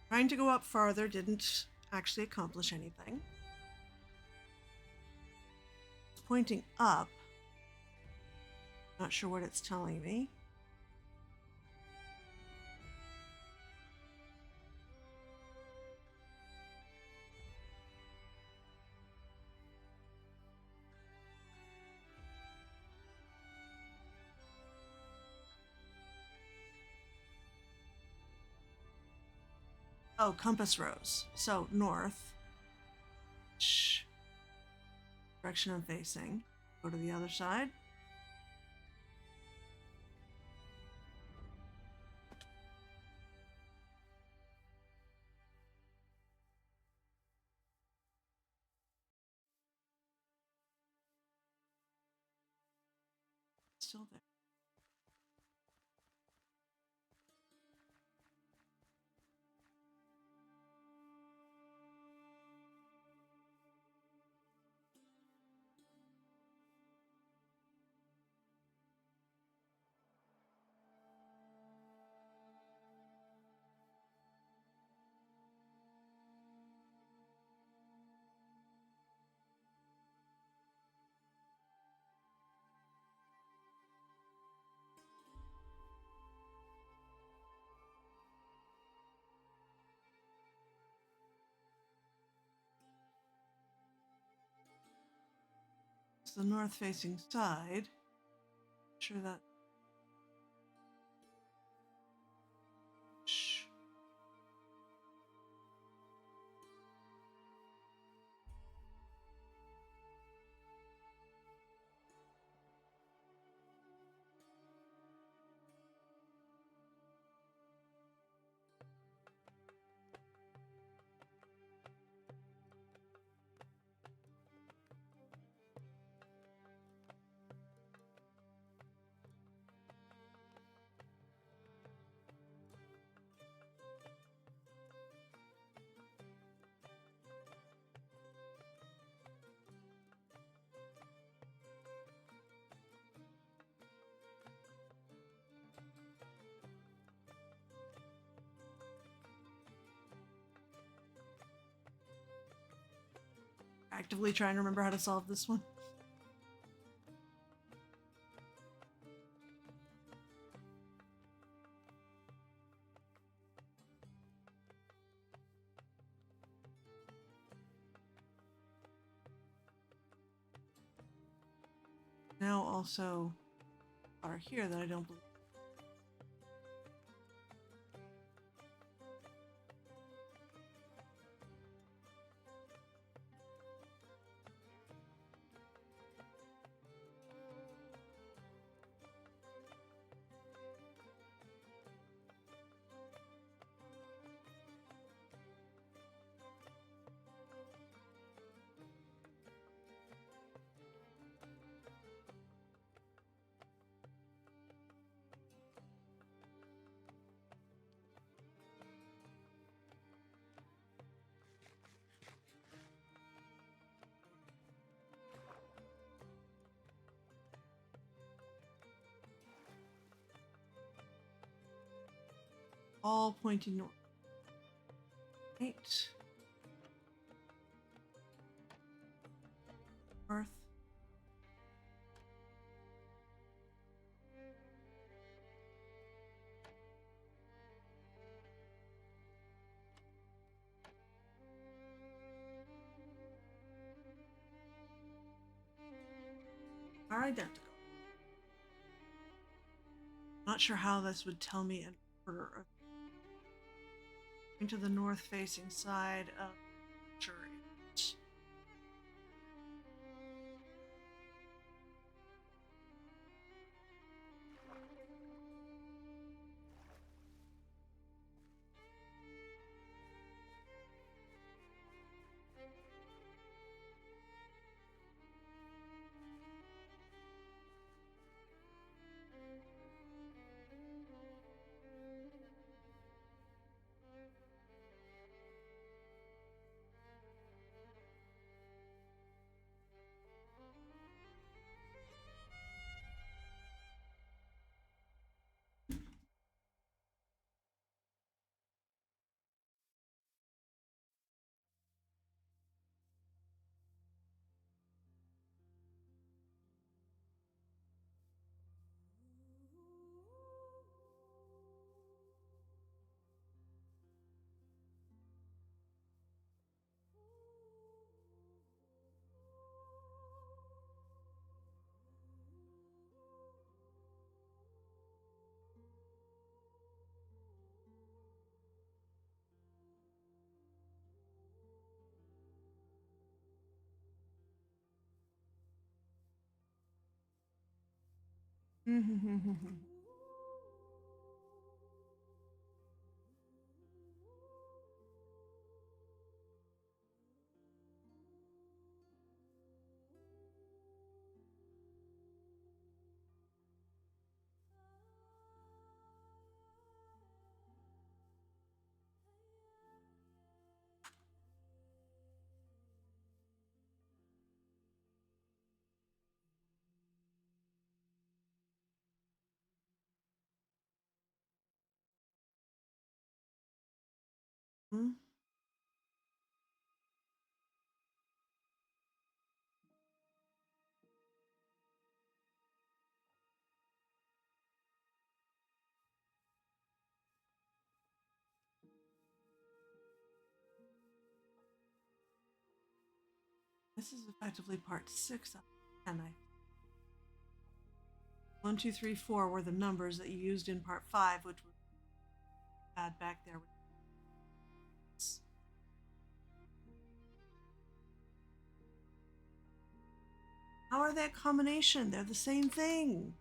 Trying to go up farther didn't actually accomplish anything. It's pointing up. Not sure what it's telling me. Oh, compass rose. So north. Shh. Direction I'm facing. Go to the other side. Still there. It's the north facing side. Sure that. Shh. actively trying to remember how to solve this one. Now also are here that I don't believe. All pointing north. Right. North. Are identical. Not sure how this would tell me an order of into the north facing side of church. Hmm? This is effectively part 6 of 10. 1, 2, 3, 4 were the numbers that you used in part 5, which was add back there. How are they a combination? They're the same thing.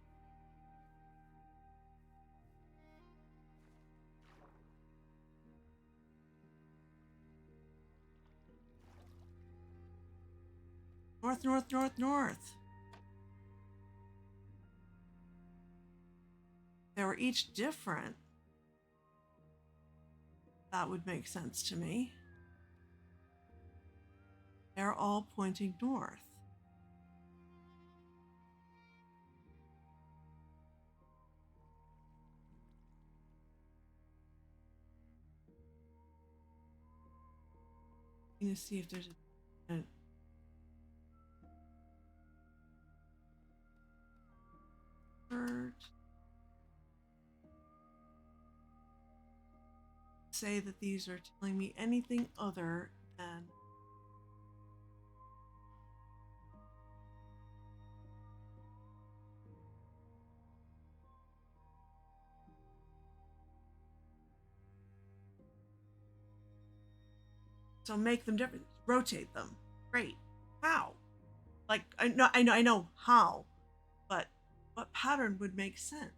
North, north, north, north. They were each different. That would make sense to me. They're all pointing north. I'm going to see if there's a say that these are telling me anything other than so make them different, rotate them. Great. How? Like I know how, but what pattern would make sense?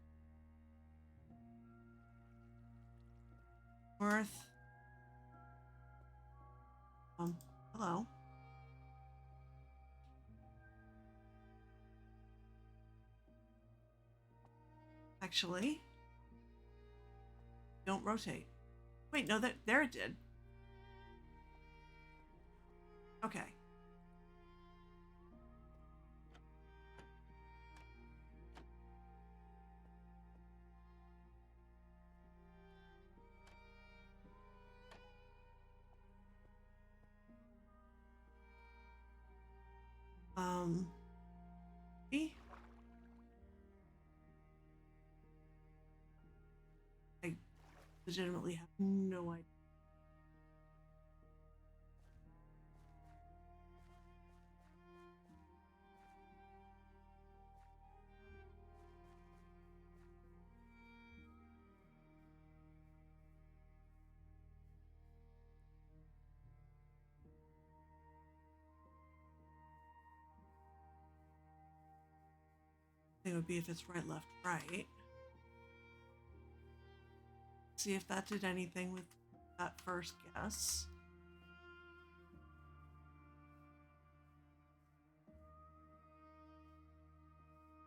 Worth. Hello. Actually, don't rotate. Wait, no, there it did. Okay. Me? I legitimately have no idea. It would be if it's right, left, right. See if that did anything with that first guess.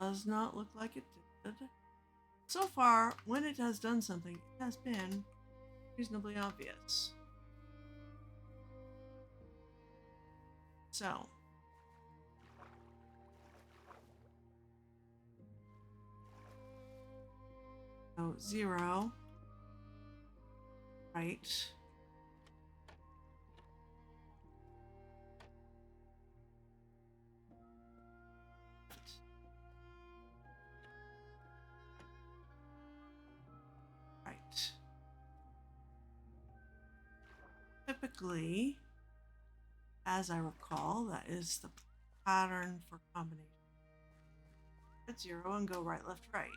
Does not look like it did. So far, when it has done something, it has been reasonably obvious. So. So 0. Right. Right. Typically, as I recall, that is the pattern for combination. Hit 0 and go right, left, right.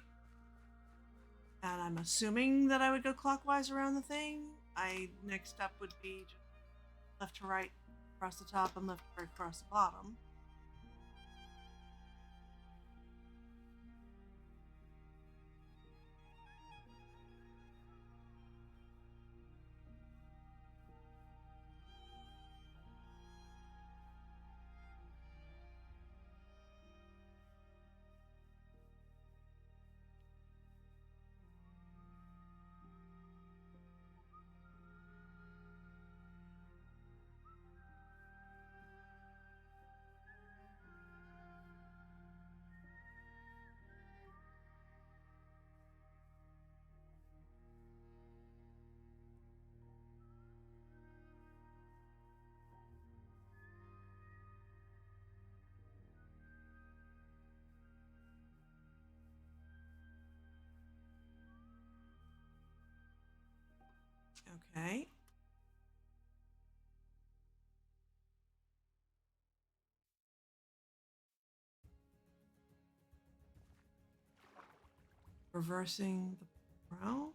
And I'm assuming that I would go clockwise around the thing. Next step would be just left to right across the top and left to right across the bottom. Okay. Reversing the brow.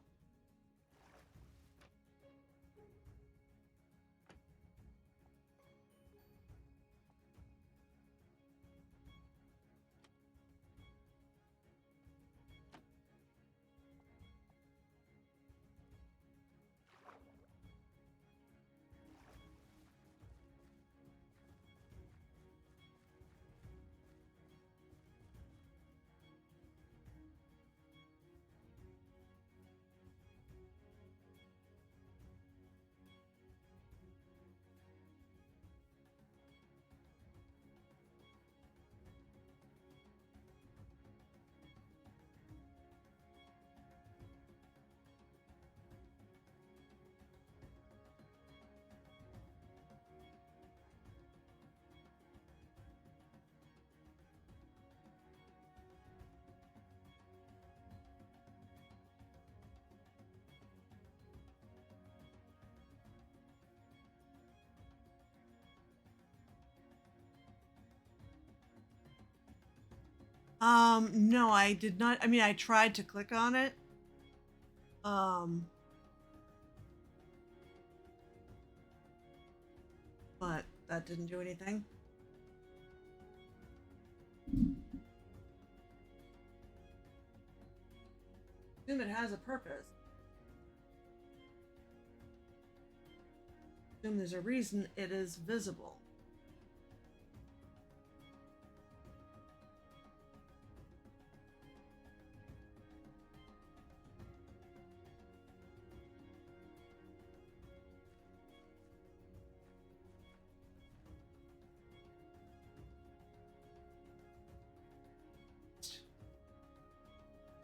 No, I did not. I mean, I tried to click on it. But that didn't do anything. Assume it has a purpose. Assume there's a reason it is visible.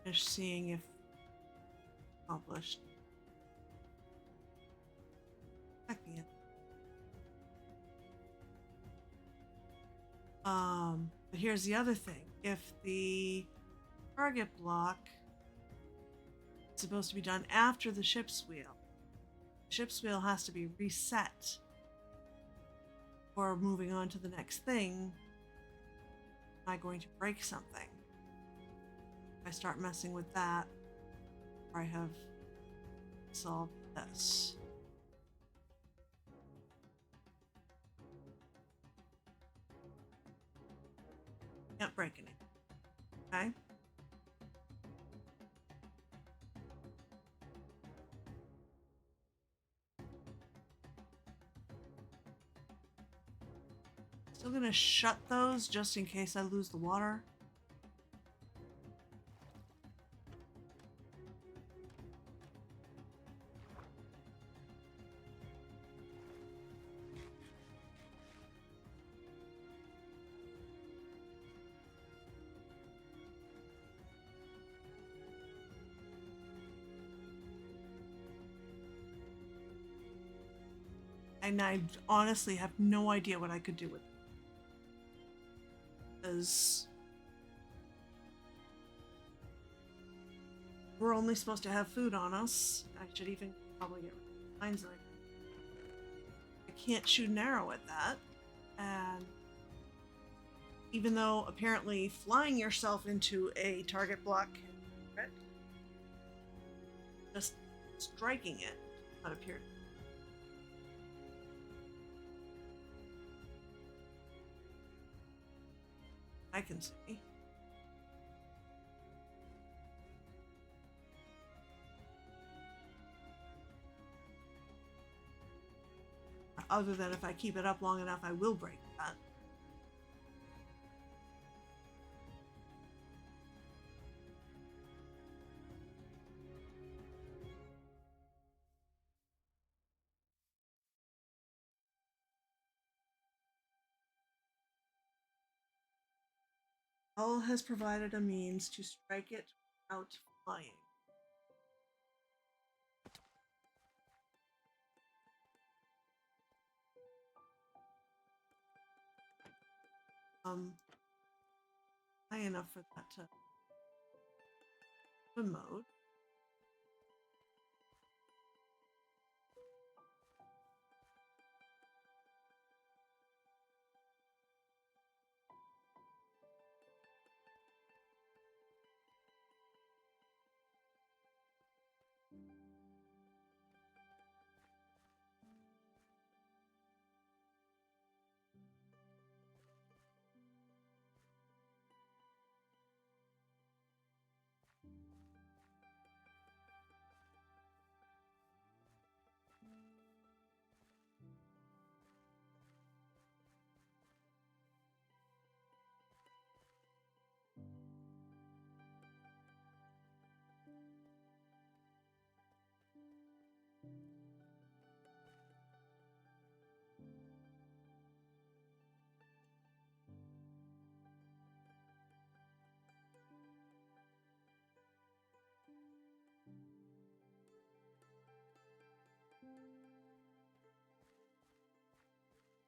Finish seeing if accomplished. Checking it. But here's the other thing. If the target block is supposed to be done after the ship's wheel, the ship's wheel has to be reset before moving on to the next thing. Am I going to break something? If I start messing with that, or I have solved this. Can't break anything. Okay. Still gonna shut those just in case I lose the water. And I honestly have no idea what I could do with it. Because we're only supposed to have food on us. I should even probably get rid of mines. I can't shoot an arrow at that. And even though apparently flying yourself into a target block can be crit, just striking it does not appear. I can see. Other than if I keep it up long enough, I will break that. Owl has provided a means to strike it without flying. High enough for that to swim mode.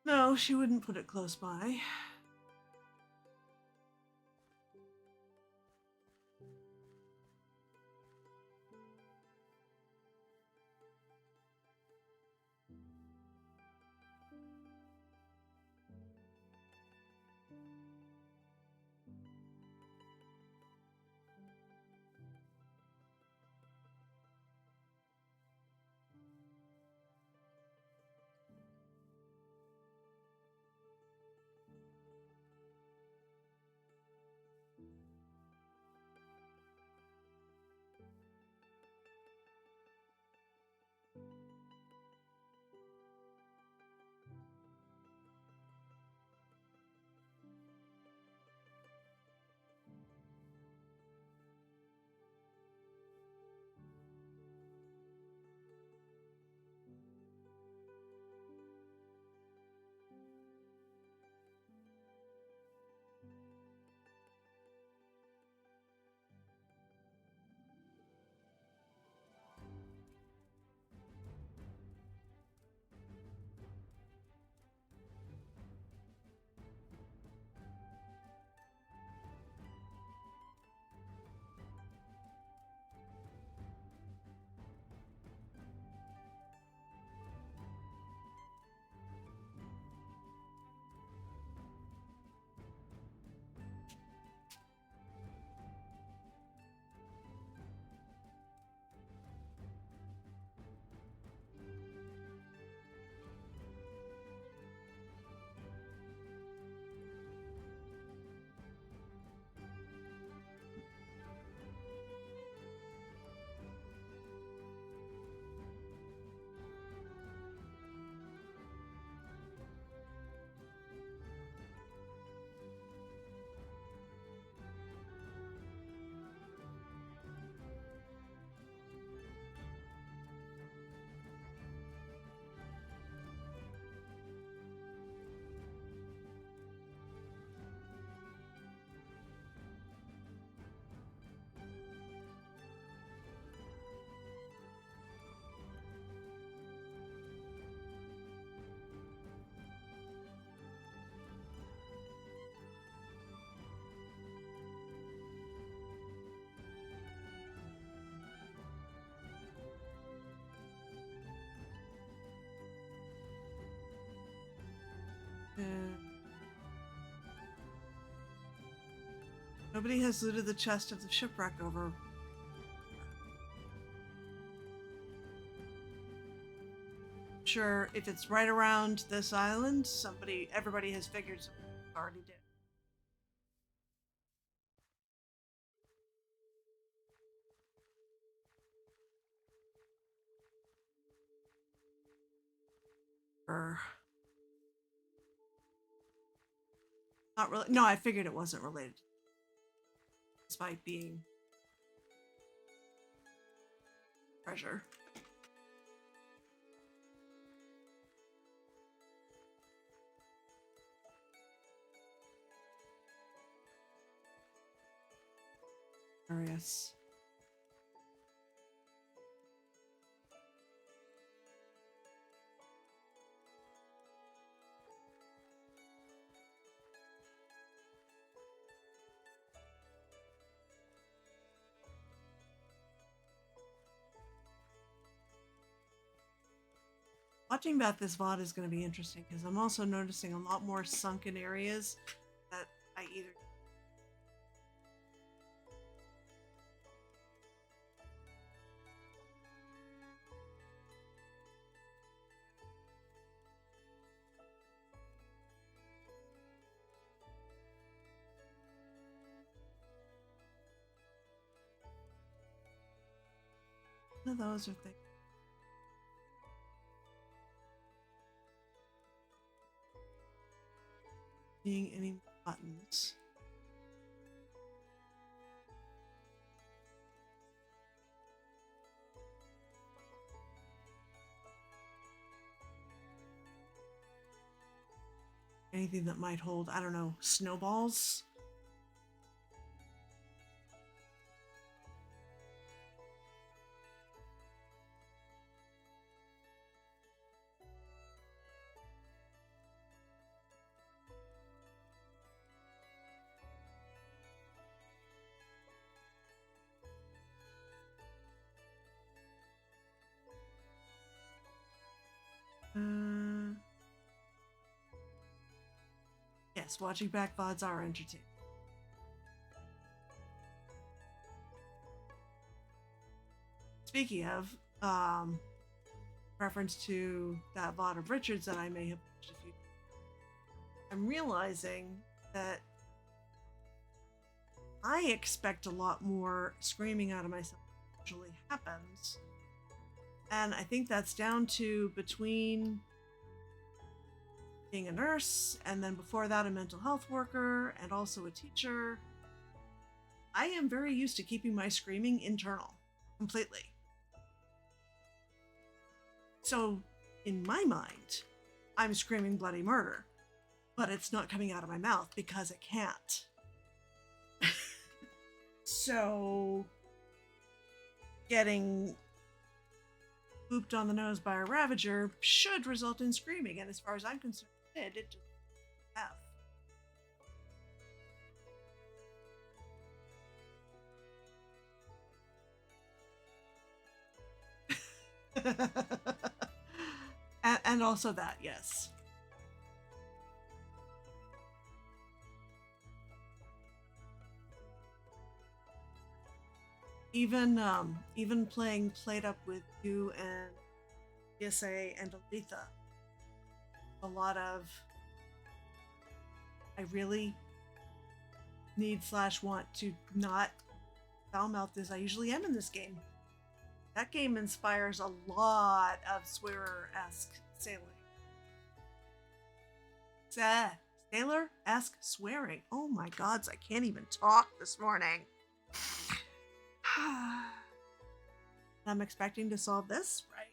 No, she wouldn't put it close by. Nobody has looted the chest of the shipwreck over. Sure, if it's right around this island, everybody has figured somebody already did. Not really. No, I figured it wasn't related, despite being treasure. Curious. Watching about this VOD is going to be interesting because I'm also noticing a lot more sunken areas that I either. None of those are things. Seeing any buttons. Anything that might hold, I don't know, snowballs? Yes, watching back VODs are entertaining. Speaking of, reference to that VOD of Richard's that I may have watched a few. I'm realizing that I expect a lot more screaming out of myself than usually happens. And I think that's down to between being a nurse and then before that a mental health worker and also a teacher. I am very used to keeping my screaming internal completely. So in my mind, I'm screaming bloody murder, but it's not coming out of my mouth because it can't. So getting booped on the nose by a Ravager should result in screaming, and as far as I'm concerned, it just and also that, yes. Even playing Played Up with you and PSA and Aletha, a lot of I really need / want to not foul mouth as I usually am in this game. That game inspires a lot of swearer-esque sailing. Sailor-esque swearing. Oh my gods, I can't even talk this morning. I'm expecting to solve this, right?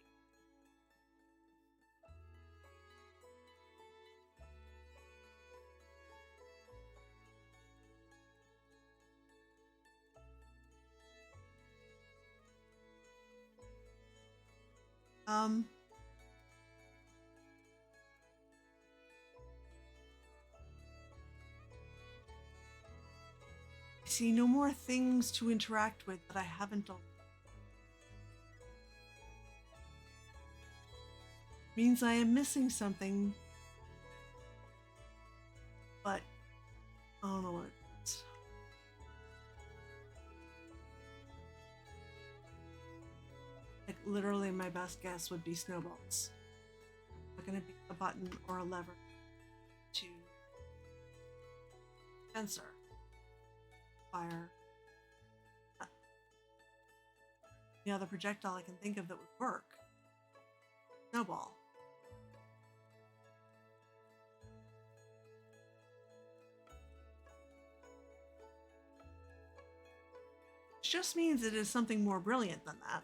I see no more things to interact with that I haven't done. Means I am missing something, but I don't know what it is. literally my best guess would be snowballs. Not going to be a button or a lever to sensor, fire. The other projectile I can think of that would work. Snowball. Which just means it is something more brilliant than that.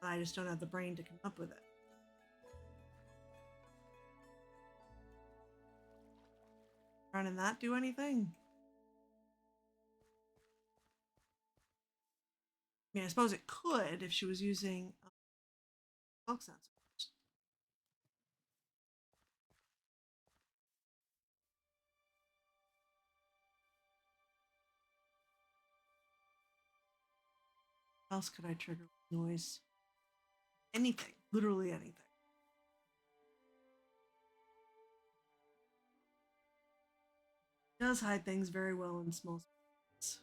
I just don't have the brain to come up with it. Running that do anything? I mean, I suppose it could if she was using smoke sensors. What else could I trigger with noise? Anything, literally anything. It does hide things very well in small spaces.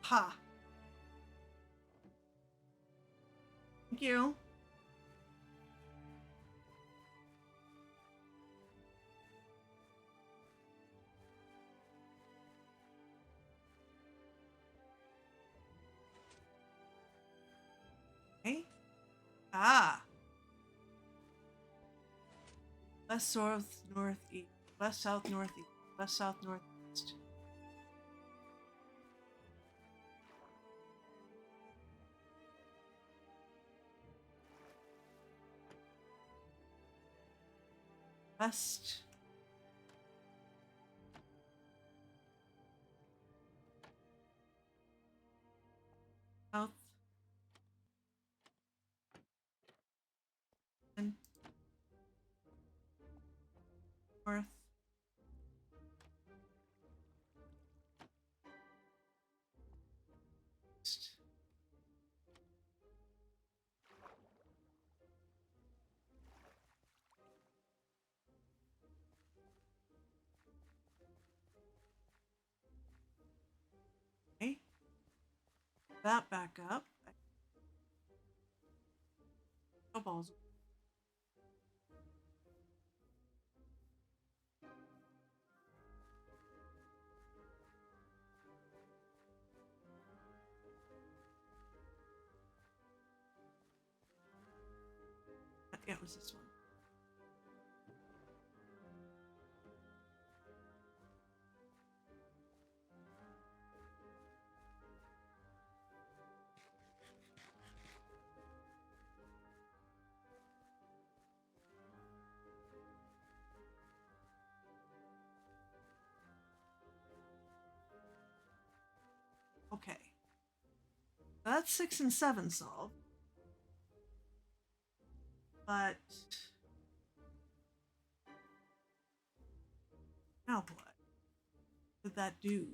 Ha! Thank you. Okay. Ah! West, south, northeast. West, south, northeast. West, south, northeast. West. South. And north. East. Okay. That back up. Snowballs. Yeah, it was this one. Okay. That's 6 and 7 solved. But now what did that do?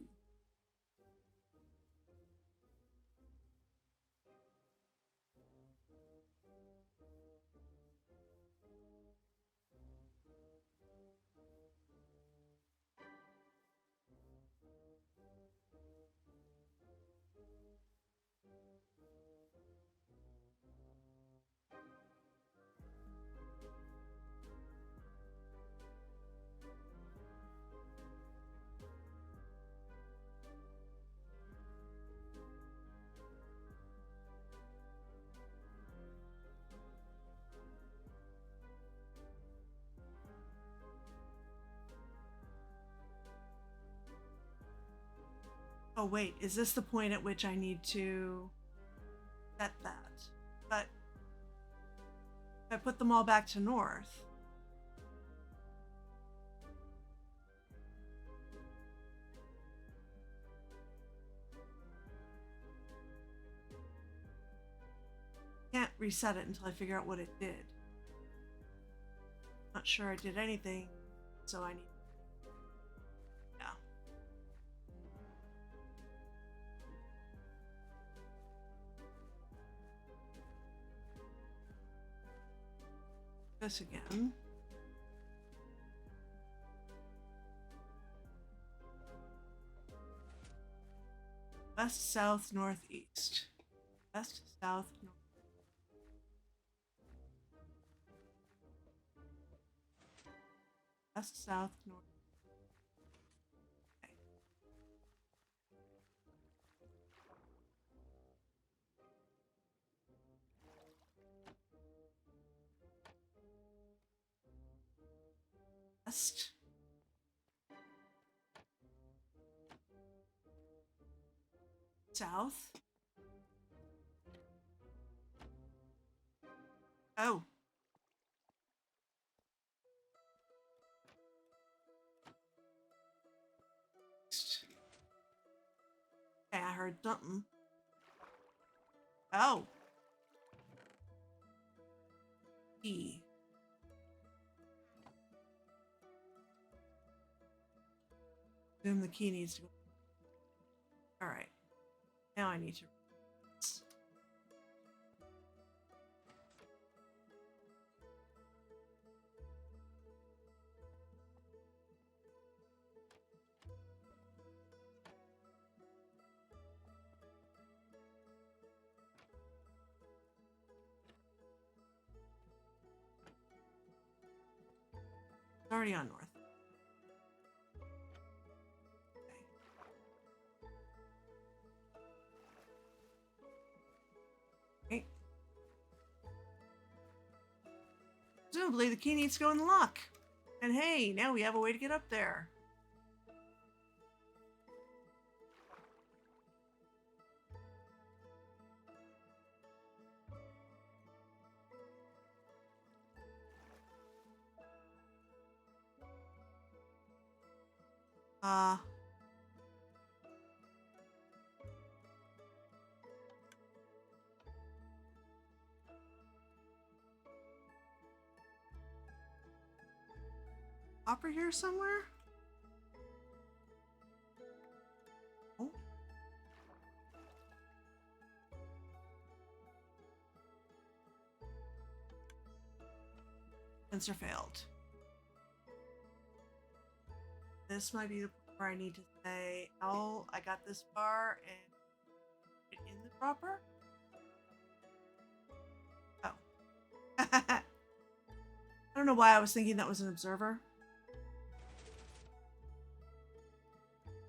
Oh wait, is this the point at which I need to set that? But if I put them all back to north, can't reset it until I figure out what it did. Not sure I did anything, so I need. Yeah. This again. West, south, northeast. West, south, north. West, south, north. Okay. West. South. Oh. Okay, I heard something. Oh. E. Assume the key needs to go. Alright. Now I need to. It's already on north. Okay. Presumably the key needs to go in the lock. And hey, now we have a way to get up there. Hopper here somewhere? Oh. Sensor failed. This might be the part where I need to say, oh, I got this far and put it in the dropper. Oh. I don't know why I was thinking that was an observer.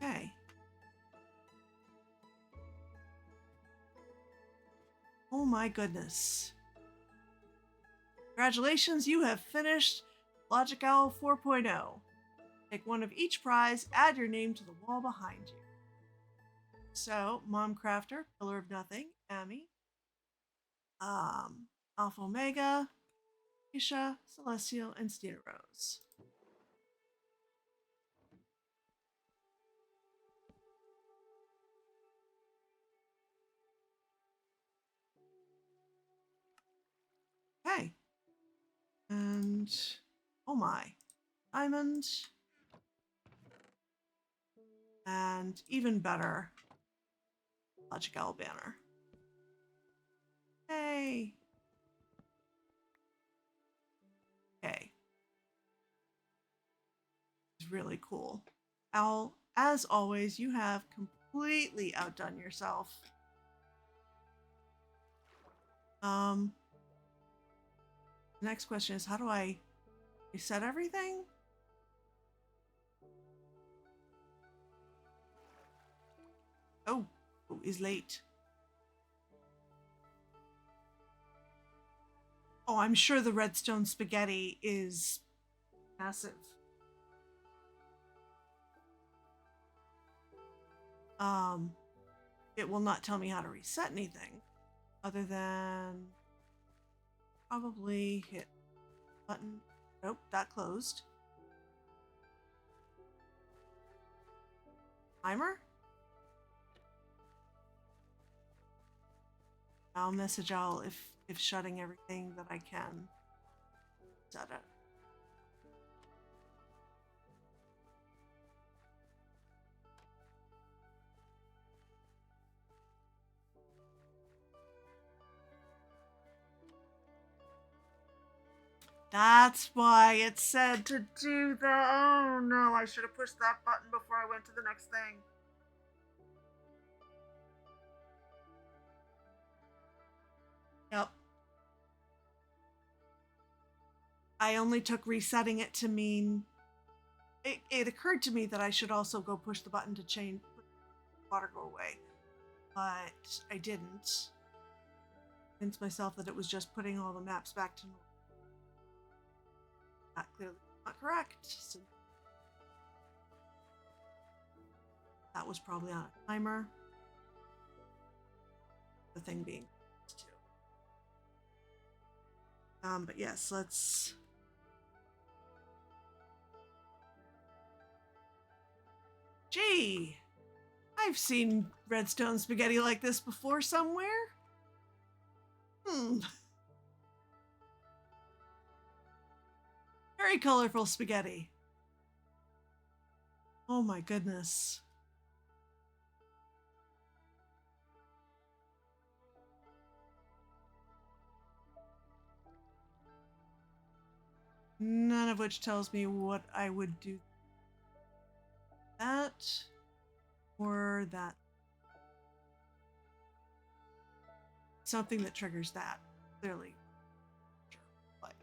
Okay. Oh my goodness. Congratulations, you have finished LogicOwl 4.0. Take one of each prize, add your name to the wall behind you. So, Mom Crafter, Pillar of Nothing, Amy, Alpha Omega, Isha, Celestial, and Stina Rose. Okay. And, oh my, Diamond. And even better, LogicOwl banner. Hey. Okay. It's really cool. Owl, as always, you have completely outdone yourself. The next question is, how do I reset everything? Oh, is late. Oh, I'm sure the redstone spaghetti is massive. It will not tell me how to reset anything other than probably hit button. Nope, that closed. Timer? I'll message Owl if shutting everything that I can. Set it. That's why it said to do that. Oh no, I should have pushed that button before I went to the next thing. Yep. I only took resetting it to mean it occurred to me that I should also go push the button to change water go away, but I didn't. Convince myself that it was just putting all the maps back to normal. That clearly not correct. So that was probably on a timer. The thing being too. But yes, let's. Gee, I've seen redstone spaghetti like this before somewhere. Very colorful spaghetti. Oh my goodness. None of which tells me what I would do. That or that. Something that triggers that, clearly. But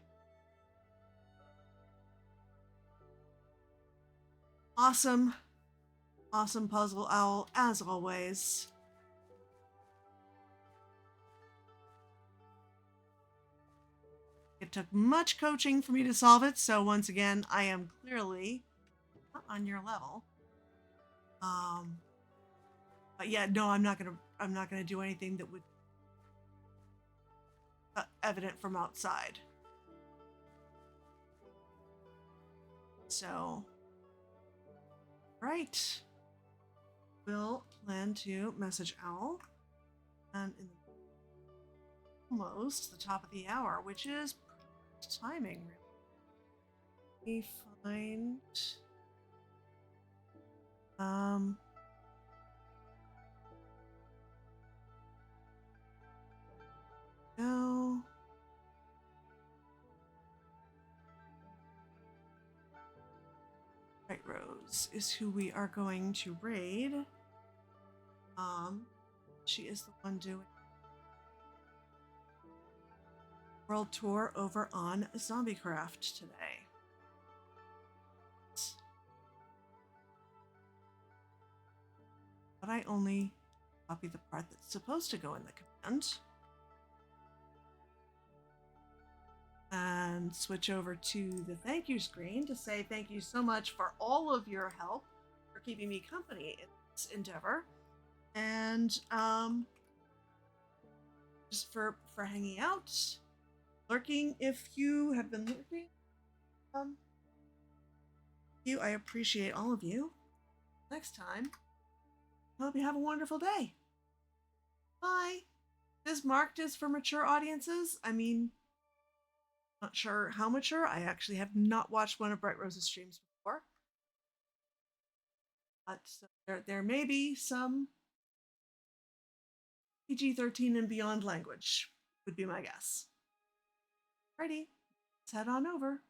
awesome. Awesome puzzle owl, as always. It took much coaching for me to solve it, so once again, I am clearly not on your level. But yeah, no, I'm not gonna do anything that would evident from outside. So, right, we'll plan to message Owl, and in almost the top of the hour, which is timing. Let me find. No. Right, Rose is who we are going to raid. She is the one doing world tour over on ZombieCraft today. But I only copy the part that's supposed to go in the command. And switch over to the thank you screen to say thank you so much for all of your help, for keeping me company in this endeavor, and just for hanging out, lurking if you have been lurking. I appreciate all of you. Next time, I hope you have a wonderful day. Bye. This marked as for mature audiences. I mean, not sure how mature. I actually have not watched one of Bright Rose's streams before. But there may be some PG-13 and beyond language, would be my guess. Alrighty, let's head on over.